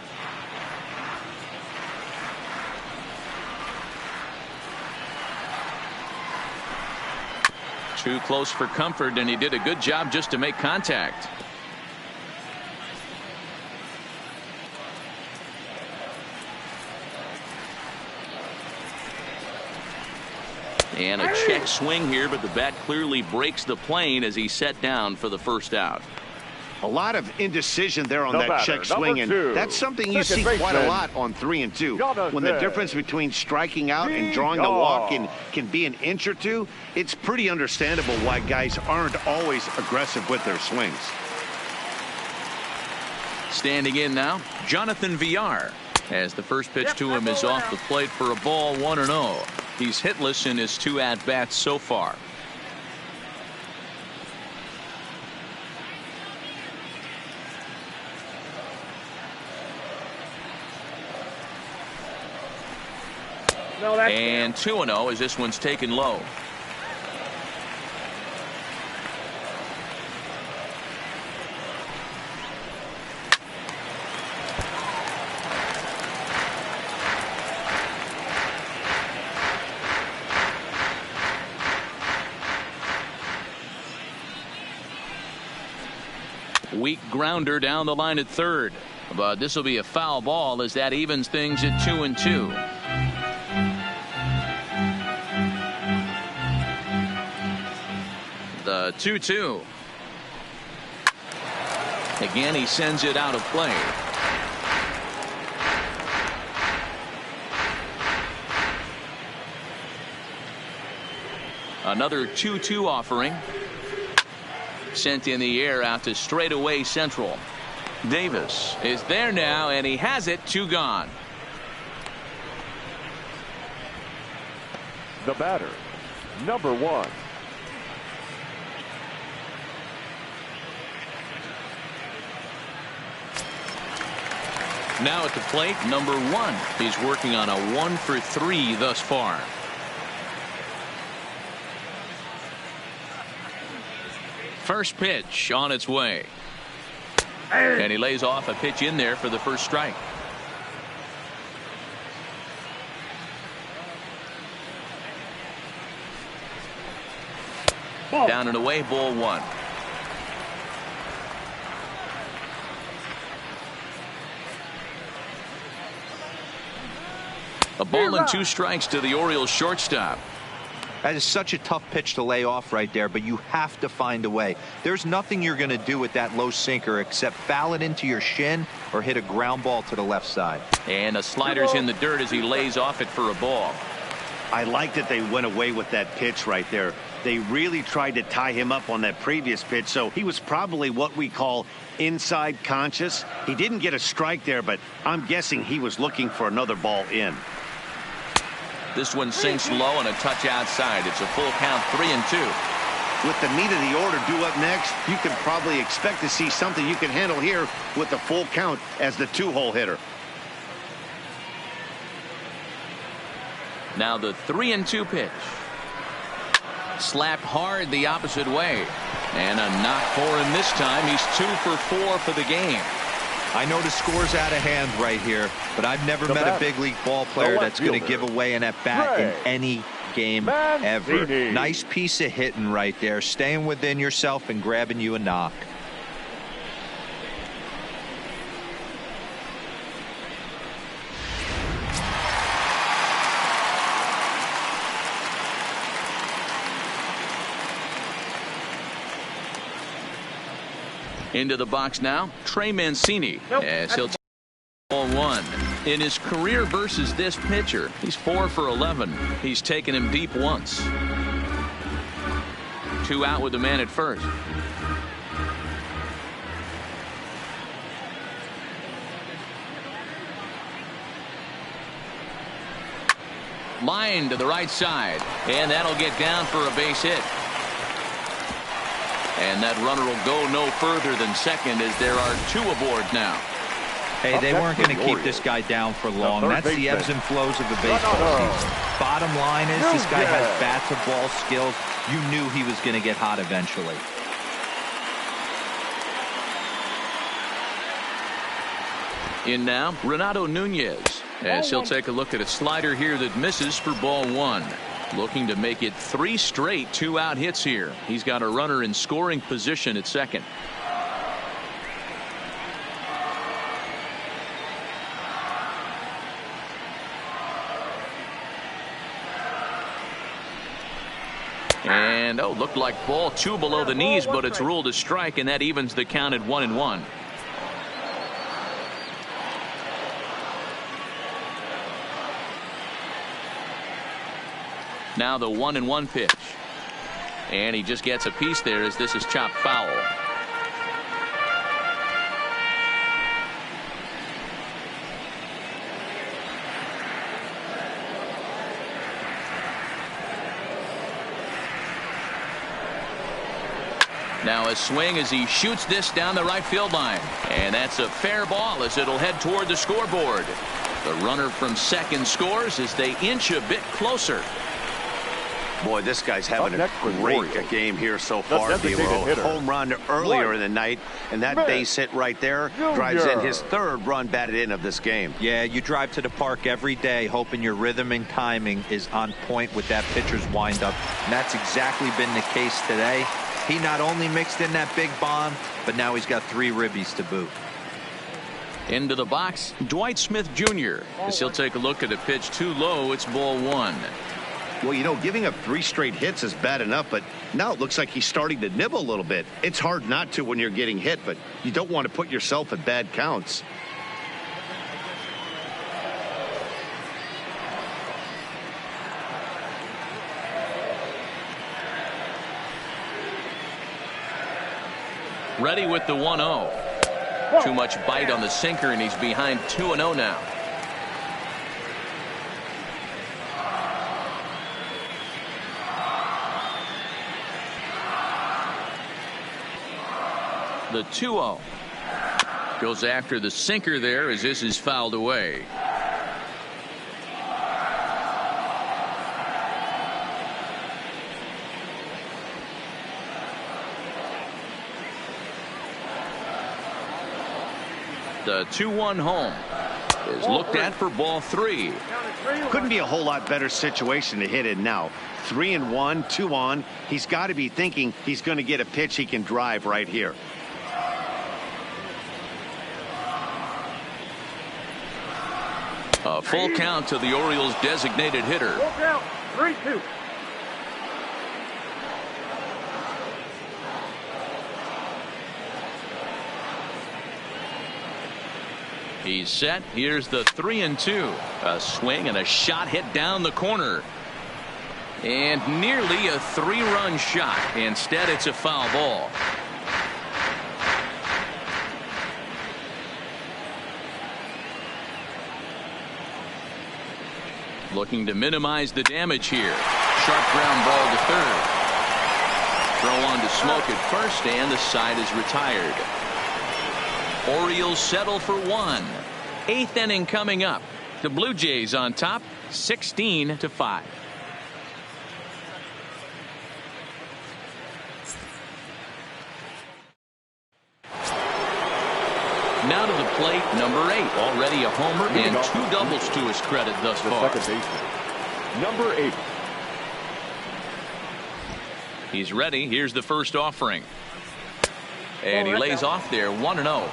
Too close for comfort, and he did a good job just to make contact. And a check swing here, but the bat clearly breaks the plane as he's set down for the first out. A lot of indecision there on that check swing, and that's something you see quite a lot on 3 and 2. When the difference between striking out and drawing the walk can be an inch or two, it's pretty understandable why guys aren't always aggressive with their swings. Standing in now, Jonathan Villar, as the first pitch to him is off the plate for a ball 1-0. He's hitless in his 2 at-bats so far. And 2-0 as this one's taken low. Weak grounder down the line at third, but this will be a foul ball as that evens things at 2-2. The 2-2. Again, he sends it out of play. Another 2-2 offering. Sent in the air out to straightaway central. Davis is there now, and he has it. 2 gone. The batter, number 1. Now at the plate, number 1. He's working on a 1-for-3 thus far. First pitch on its way. And he lays off a pitch in there for the first strike. Down and away, ball 1. A ball and 2 strikes to the Orioles shortstop. That is such a tough pitch to lay off right there, but you have to find a way. There's nothing you're going to do with that low sinker except foul it into your shin or hit a ground ball to the left side. And a slider's in the dirt as he lays off it for a ball. I like that they went away with that pitch right there. They really tried to tie him up on that previous pitch, so he was probably what we call inside conscious. He didn't get a strike there, but I'm guessing he was looking for another ball in. This one sinks low and a touch outside. It's a full count, 3-2. With the meat of the order due up next, you can probably expect to see something you can handle here with the full count as the 2-hole hitter. Now the 3-2 pitch. Slapped hard the opposite way. And a knock for him this time. He's 2 for 4 for the game. I know the score's out of hand right here, but I've never met a big league ball player that's going to give away an at-bat in any game ever. Nice piece of hitting right there, staying within yourself and grabbing you a knock. Into the box now, Trey Mancini, as he'll take ball 1. In his career versus this pitcher, he's 4 for 11. He's taken him deep once. 2 out with the man at first. Line to the right side, and that'll get down for a base hit. And that runner will go no further than second as there are 2 aboard now. Hey, they weren't going to keep this guy down for long. That's the ebbs and flows of the baseball season. Bottom line is this guy has bat-to-ball skills. You knew he was going to get hot eventually. In now, Renato Nunez, as he'll take a look at a slider here that misses for ball 1. Looking to make it 3 straight 2-out hits here. He's got a runner in scoring position at second. And looked like ball 2 below the knees, but it's ruled a strike, and that evens the count at 1-1. Now the 1-1 pitch. And he just gets a piece there as this is chopped foul. Now a swing as he shoots this down the right field line. And that's a fair ball as it'll head toward the scoreboard. The runner from second scores as they inch a bit closer. Boy, this guy's having a great game here so far, D-Lo. Home run earlier in the night, and that base hit right there drives in his 3rd run batted in of this game. Yeah, you drive to the park every day hoping your rhythm and timing is on point with that pitcher's windup, and that's exactly been the case today. He not only mixed in that big bomb, but now he's got 3 ribbies to boot. Into the box, Dwight Smith Jr. as he'll take a look at a pitch too low. It's ball 1. Well, you know, giving up 3 straight hits is bad enough, but now it looks like he's starting to nibble a little bit. It's hard not to when you're getting hit, but you don't want to put yourself at bad counts. Ready with the 1-0. Too much bite on the sinker, and he's behind 2-0 now. The 2-0 goes after the sinker there as this is fouled away. The 2-1 home is looked at for ball 3. Couldn't be a whole lot better situation to hit in now. 3-1, 2 on. He's got to be thinking he's going to get a pitch he can drive right here. A full count to the Orioles' designated hitter. Full count, 3-2. He's set. Here's the 3-2. A swing and a shot hit down the corner. And nearly a 3-run shot. Instead, it's a foul ball. Looking to minimize the damage here. Sharp ground ball to third. Throw on to Smoke at first, and the side is retired. Orioles settle for 1. 8th inning coming up. The Blue Jays on top, 16-5. plate, number 8. Already a homer and 2 doubles to his credit thus far. Second baseman, number 8. He's ready. Here's the first offering. And he lays off there 1-0.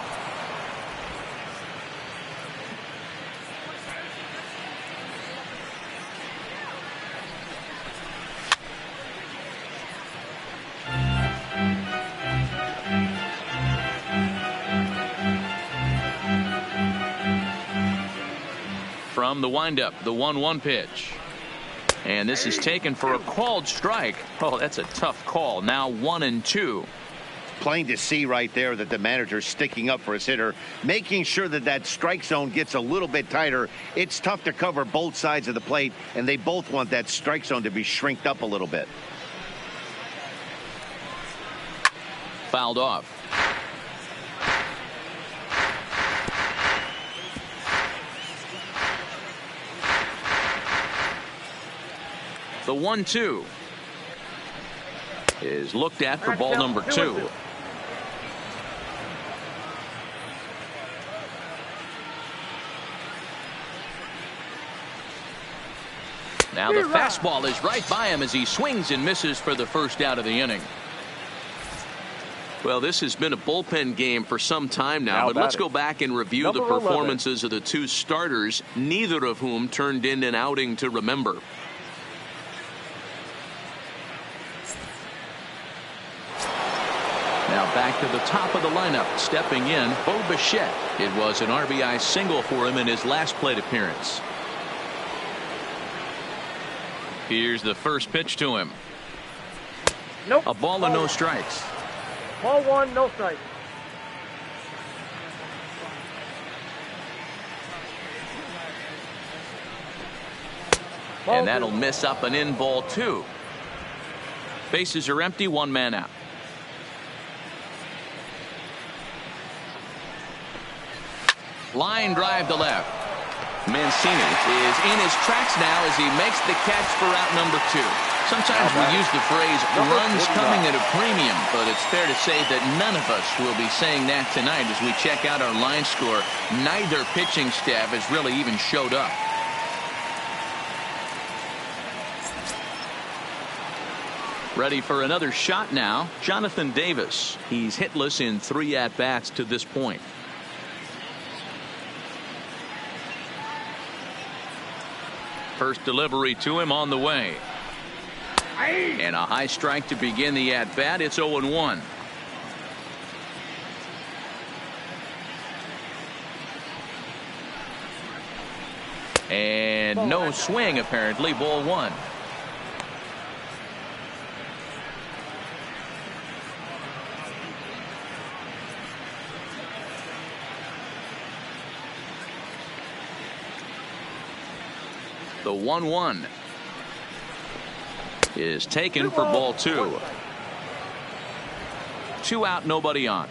From the windup, the 1-1 pitch. And this is taken for a called strike. Oh, that's a tough call. Now 1-2. Plain to see right there that the manager's sticking up for his hitter, making sure that that strike zone gets a little bit tighter. It's tough to cover both sides of the plate, and they both want that strike zone to be shrinked up a little bit. Fouled off. The 1-2 is looked at for ball number 2. Now the fastball is right by him as he swings and misses for the first out of the inning. Well, this has been a bullpen game for some time now, but let's go back and review the performances of the 2 starters, neither of whom turned in an outing to remember. Now back to the top of the lineup, stepping in, Bo Bichette. It was an RBI single for him in his last plate appearance. Here's the first pitch to him. Nope. A ball and no strikes. Ball 1, no strike. And that'll miss up and in ball 2. Bases are empty, 1 man out. Line drive to left. Mancini is in his tracks now as he makes the catch for out number 2. Sometimes we use the phrase runs coming at a premium, but it's fair to say that none of us will be saying that tonight as we check out our line score. Neither pitching staff has really even showed up. Ready for another shot now, Jonathan Davis. He's hitless in 3 at-bats to this point. First delivery to him on the way. And a high strike to begin the at-bat. It's 0-1. And no swing, apparently. Ball 1. The 1-1 is taken for ball 2. 2 out, nobody on.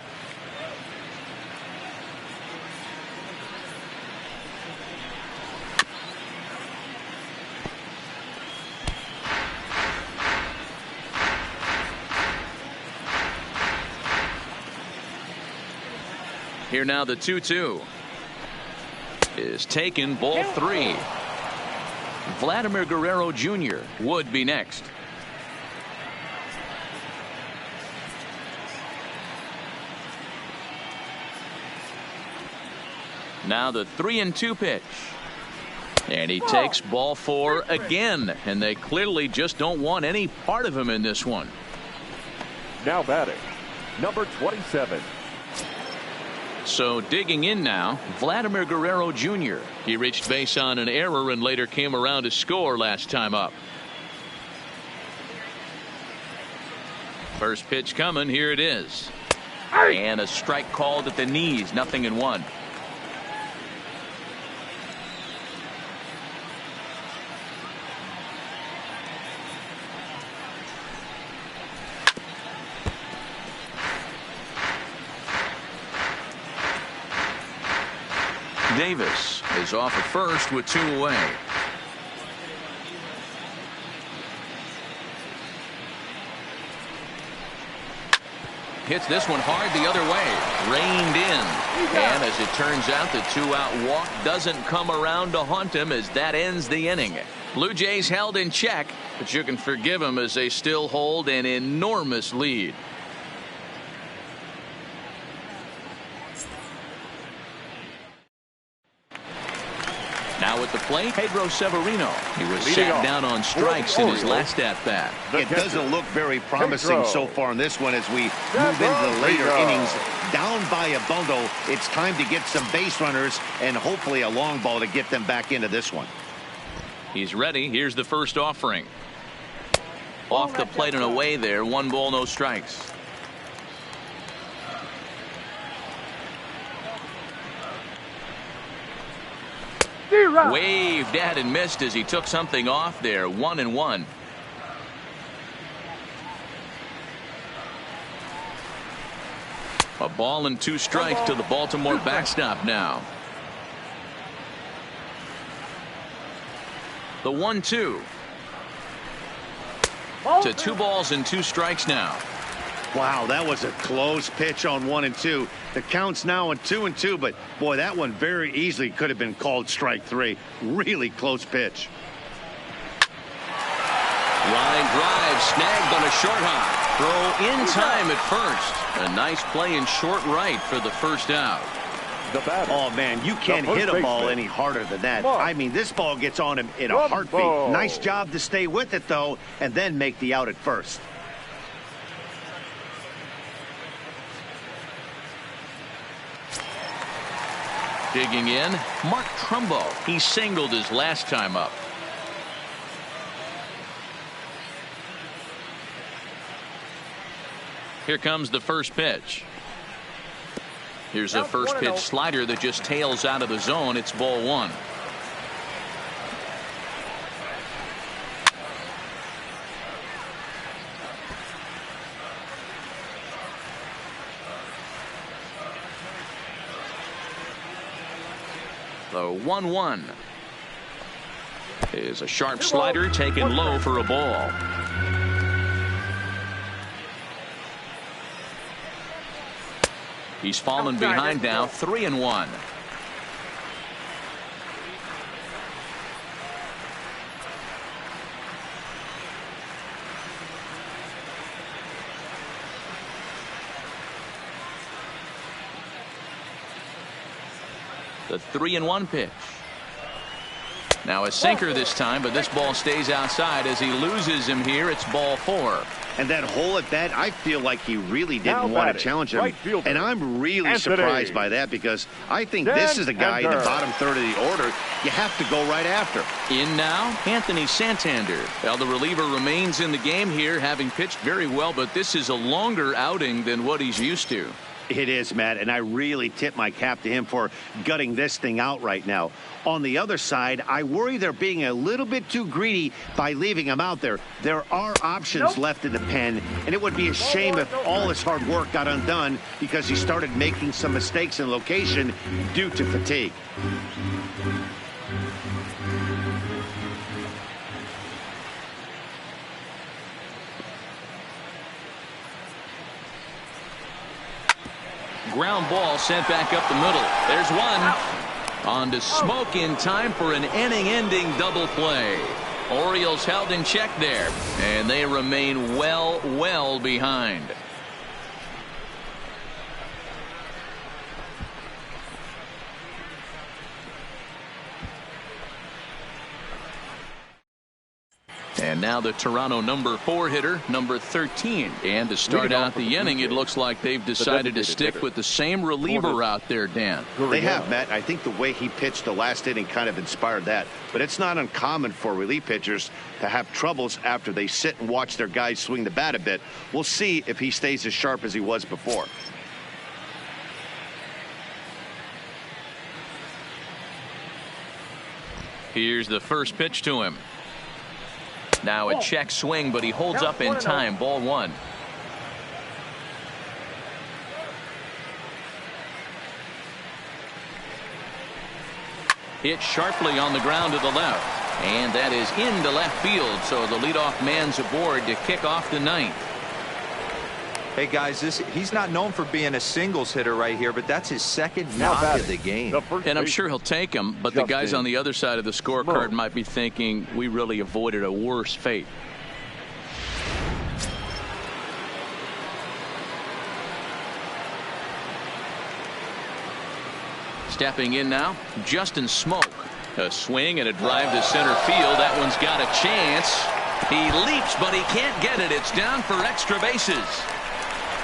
Here now the 2-2 is taken, ball 3. Vladimir Guerrero Jr. would be next. Now the 3-2 pitch. And he takes ball 4 again. And they clearly just don't want any part of him in this one. Now batting, number 27. So digging in now, Vladimir Guerrero Jr. He reached base on an error and later came around to score last time up. First pitch coming. Here it is. And a strike called at the knees. 0-1. Davis is off at first with 2 away. hits this one hard the other way. Reined in. And as it turns out, the 2-out walk doesn't come around to haunt him as that ends the inning. Blue Jays held in check, but you can forgive them as they still hold an enormous lead. Now at the plate, Pedro Severino. He was sat down on strikes in his last at-bat. It doesn't look very promising so far in this one as we move into the later innings. Down by a bundle, it's time to get some base runners and hopefully a long ball to get them back into this one. He's ready. Here's the first offering. Off the plate and away there. 1 ball, no strikes. Waved at and missed as he took something off there. 1-1. A ball and 2 strikes to the Baltimore backstop now. The 1-2. To 2 balls and 2 strikes now. Wow, that was a close pitch on 1 and 2. The count's now on 2 and 2, but boy, that one very easily could have been called strike 3. Really close pitch. Line drive snagged on a short hop. Throw in time at first. A nice play in short right for the first out. Oh man, you can't hit a ball any harder than that. I mean, this ball gets on him in a heartbeat. Nice job to stay with it though, and then make the out at first. Digging in, Mark Trumbo. He singled his last time up. Here comes the first pitch. Here's a first pitch slider that just tails out of the zone. It's ball 1. The 1-1 is a sharp slider taken low for a ball. He's fallen behind now. 3-1. The 3-1 pitch. Now a sinker this time, but this ball stays outside as he loses him here. It's ball 4. And that hole at bat, I feel like he really didn't want to challenge him. And I'm really surprised by that because I think this is the guy in the bottom third of the order you have to go right after. In now, Anthony Santander. Well, the reliever remains in the game here, having pitched very well, but this is a longer outing than what he's used to. It is, Matt, and I really tip my cap to him for gutting this thing out right now. On the other side, I worry they're being a little bit too greedy by leaving him out there. There are options left in the pen, and it would be a shame if all his hard work got undone because he started making some mistakes in location due to fatigue. Ground ball sent back up the middle. There's one. On to Smoke in time for an inning-ending double play. Orioles held in check there, and they remain well behind. And now the Toronto number 4 hitter, number 13. And to start out the inning, it looks like they've decided to stick with the same reliever out there, Dan. They have, Matt. I think the way he pitched the last inning kind of inspired that. But it's not uncommon for relief pitchers to have troubles after they sit and watch their guys swing the bat a bit. We'll see if he stays as sharp as he was before. Here's the first pitch to him. Now a check swing, but he holds up in time. Ball 1. Hit sharply on the ground to the left. And that is into left field, so the leadoff man's aboard to kick off the 9th. Hey, guys, he's not known for being a singles hitter right here, but that's his second knock of the game. And I'm sure he'll take him, but the guys on the other side of the scorecard might be thinking we really avoided a worse fate. Stepping in now, Justin Smoke. A swing and a drive to center field. That one's got a chance. He leaps, but he can't get it. It's down for extra bases.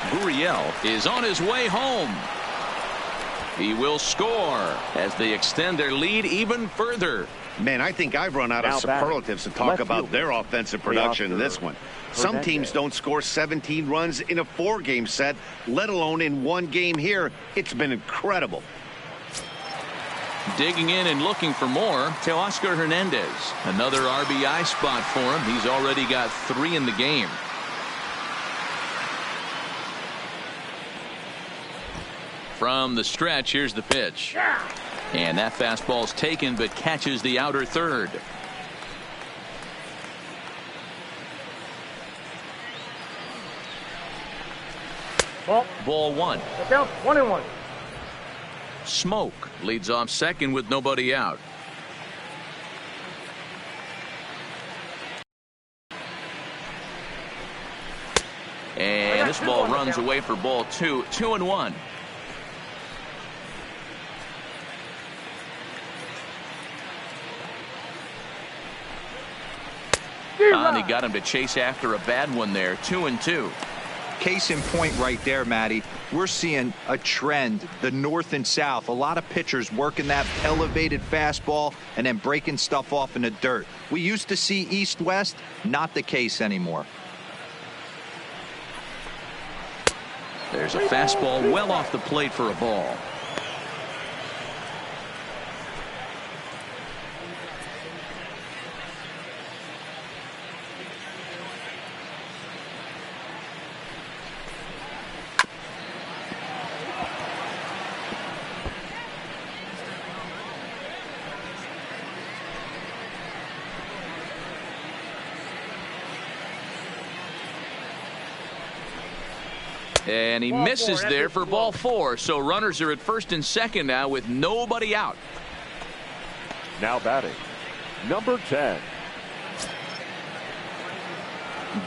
Gurriel is on his way home. He will score as they extend their lead even further. Man, I think I've run out of superlatives to talk about their offensive production in this one. Some teams don't score 17 runs in a 4-game set, let alone in one game here. It's been incredible. Digging in and looking for more, Teoscar Hernandez. Another RBI spot for him. He's already got 3 in the game. From the stretch, here's the pitch. And that fastball's taken, but catches the outer third. Ball 1. Down 1-1. Smoke leads off second with nobody out. And this ball runs away for ball 2. 2-1. He got him to chase after a bad one there. 2-2. Case in point right there, Matty. We're seeing a trend, the north and south. A lot of pitchers working that elevated fastball and then breaking stuff off in the dirt. We used to see east-west, not the case anymore. There's a fastball well off the plate for a ball. And he misses there for ball 4. So runners are at first and second now with nobody out. Now batting, number 10.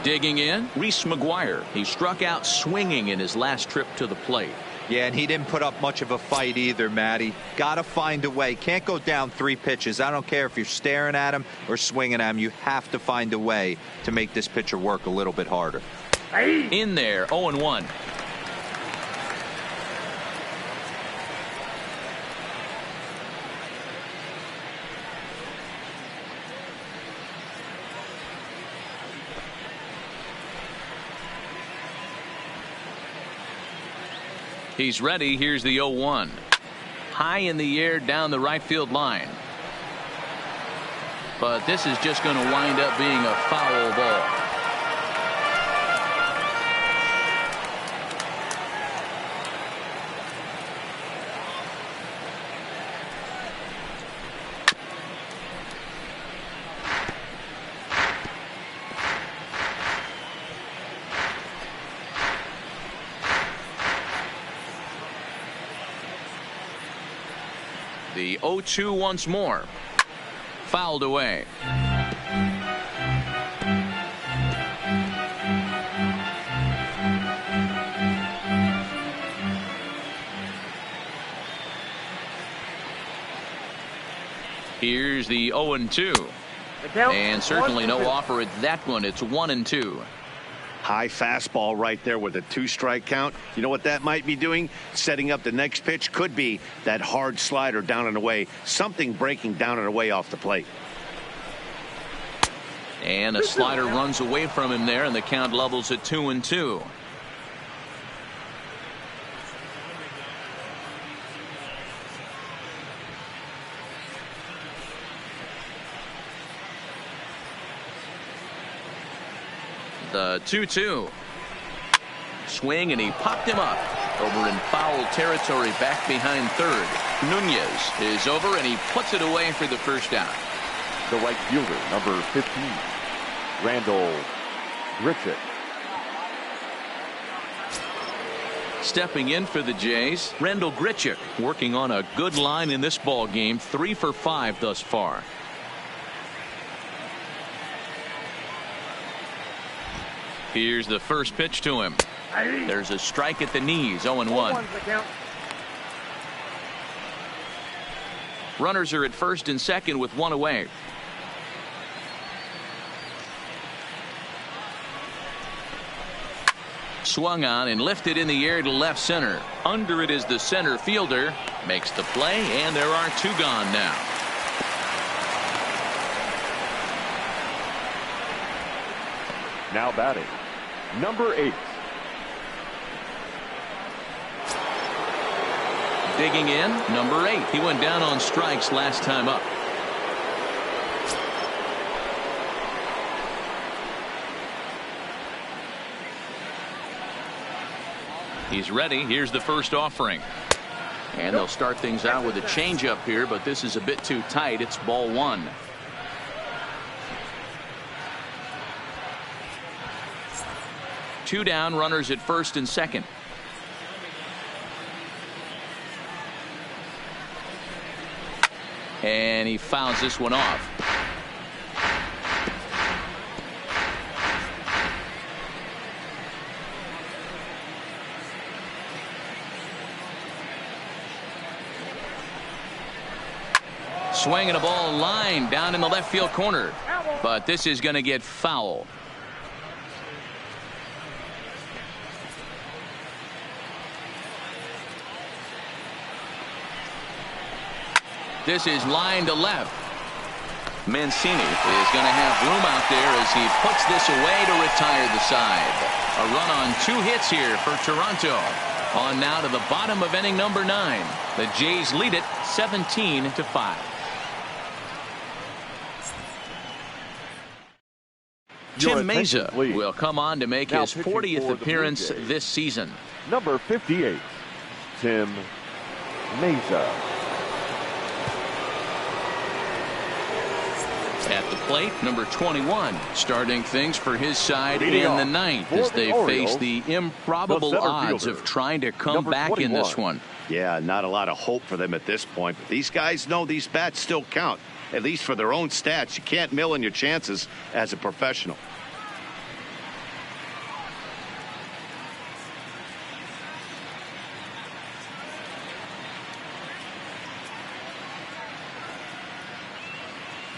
Digging in, Reese McGuire. He struck out swinging in his last trip to the plate. Yeah, and he didn't put up much of a fight either, Matty. Got to find a way. Can't go down 3 pitches. I don't care if you're staring at him or swinging at him. You have to find a way to make this pitcher work a little bit harder. In there, 0-1. He's ready. Here's the 0-1. High in the air down the right field line. But this is just going to wind up being a foul ball. The 0-2 once more. Fouled away. Here's the 0-2. And certainly no offer at that one. It's 1-2. High fastball right there with a 2-strike count. You know what that might be doing? Setting up the next pitch. Could be that hard slider down and away. Something breaking down and away off the plate. And a slider runs away from him there, and the count levels at 2-2. The 2-2. Swing, and he popped him up over in foul territory back behind third. Nunez is over, and he puts it away for the first out. The right fielder, number 15, Randall Grichuk. Stepping in for the Jays, Randall Grichuk, working on a good line in this ball game, 3 for 5 thus far. Here's the first pitch to him. There's a strike at the knees, 0-1. Runners are at first and second with one away. Swung on and lifted in the air to left center. Under it is the center fielder. Makes the play, and there are 2 gone now. Now batting, number 8. Digging in, number 8. He went down on strikes last time up. He's ready. Here's the first offering. And they'll start things out with a changeup here, but this is a bit too tight. It's ball 1. Two down, runners at first and second. And he fouls this one off. Swinging a ball line down in the left field corner. But this is going to get foul. This is line to left. Mancini is going to have room out there as he puts this away to retire the side. A run on 2 hits here for Toronto. On now to the bottom of inning number 9. The Jays lead it 17-5. Tim Mesa will come on to make his 40th appearance this season. Number 58, Tim Mesa. At the plate, number 21, starting things for his side in the 9th as they face the improbable odds of trying to come back in this one. Yeah, not a lot of hope for them at this point. But these guys know these bats still count, at least for their own stats. You can't mill in your chances as a professional.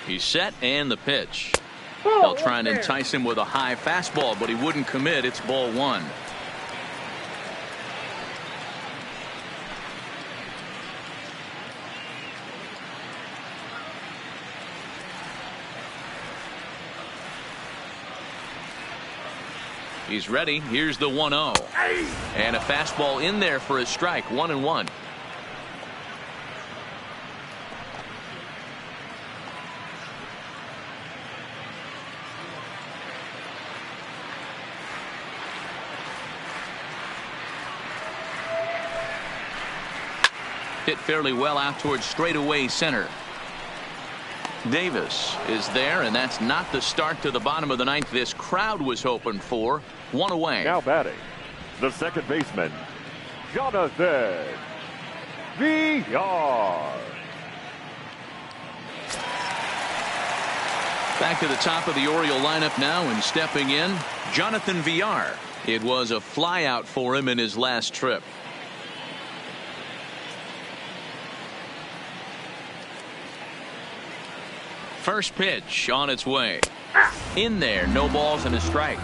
He's set and the pitch. They'll try and entice him with a high fastball, but he wouldn't commit. It's ball 1. He's ready. Here's the 1-0. And a fastball in there for a strike. 1-1. Hit fairly well out towards straightaway center. Davis is there, and that's not the start to the bottom of the 9th this crowd was hoping for. 1 away. Now batting, the second baseman, Jonathan Villar. Back to the top of the Oriole lineup now, and stepping in, Jonathan Villar. It was a flyout for him in his last trip. First pitch on its way. In there, no balls and a strike.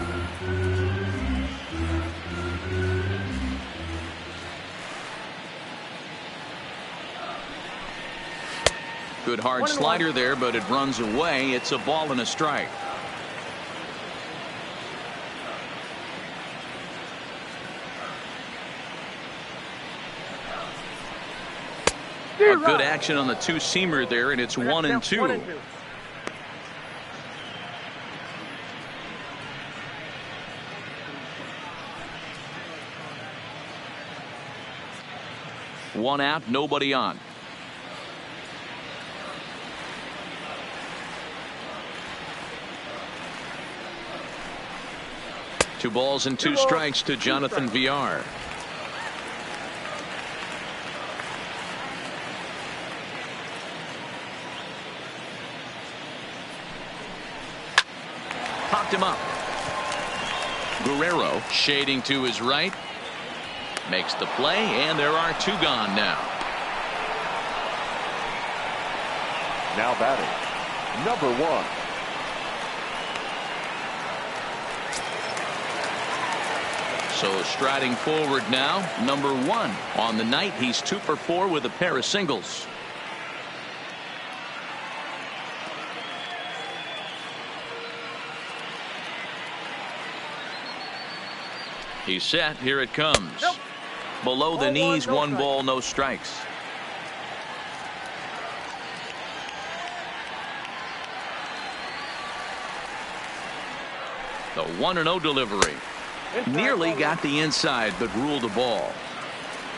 Good hard slider there, but it runs away. It's a ball and a strike. A good action on the two-seamer there, and it's 1-2. One out, nobody on. Two balls and two strikes to Jonathan Villar. Popped him up. Guerrero shading to his right. Makes the play, and there are 2 gone now. Now batting, number 1. So striding forward now, number 1. On the night, he's 2 for 4 with a pair of singles. He's set. Here it comes. Nope. Below the knees, 1 ball, no strikes. The 1-0 delivery. Nearly got the inside, but ruled the ball.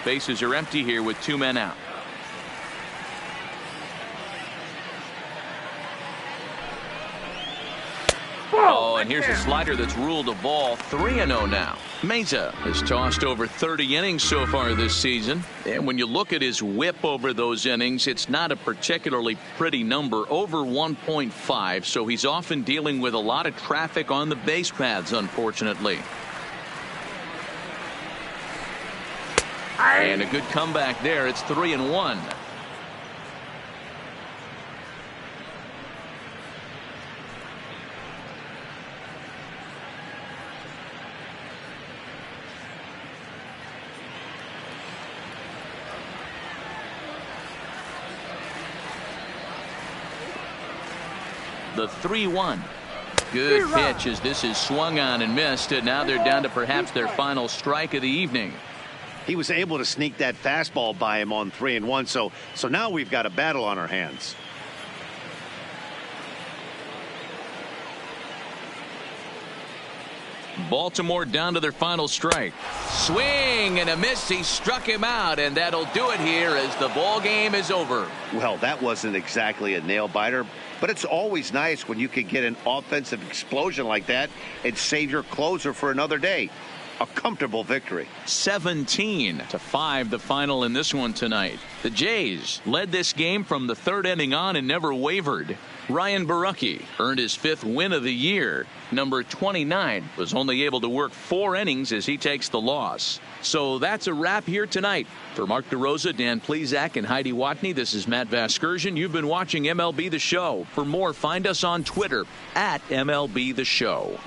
Bases are empty here with 2 men out. Oh, and here's a slider that's ruled a ball. 3-0 now. Meza has tossed over 30 innings so far this season. And when you look at his whip over those innings, it's not a particularly pretty number, over 1.5. So he's often dealing with a lot of traffic on the base paths, unfortunately. And a good comeback there. It's 3-1. The 3-1. Good pitch as this is swung on and missed, and now they're down to perhaps their final strike of the evening. He was able to sneak that fastball by him on 3-1, so now we've got a battle on our hands. Baltimore down to their final strike. Swing and a miss. He struck him out, and that'll do it here as the ball game is over. Well, that wasn't exactly a nail biter, but it's always nice when you can get an offensive explosion like that and save your closer for another day. A comfortable victory. 17-5 the final in this one tonight. The Jays led this game from the 3rd inning on and never wavered. Ryan Borucki earned his 5th win of the year. Number 29 was only able to work 4 innings as he takes the loss. So that's a wrap here tonight. For Mark DeRosa, Dan Plezak, and Heidi Watney, this is Matt Vasgersian. You've been watching MLB The Show. For more, find us on Twitter @MLB The Show.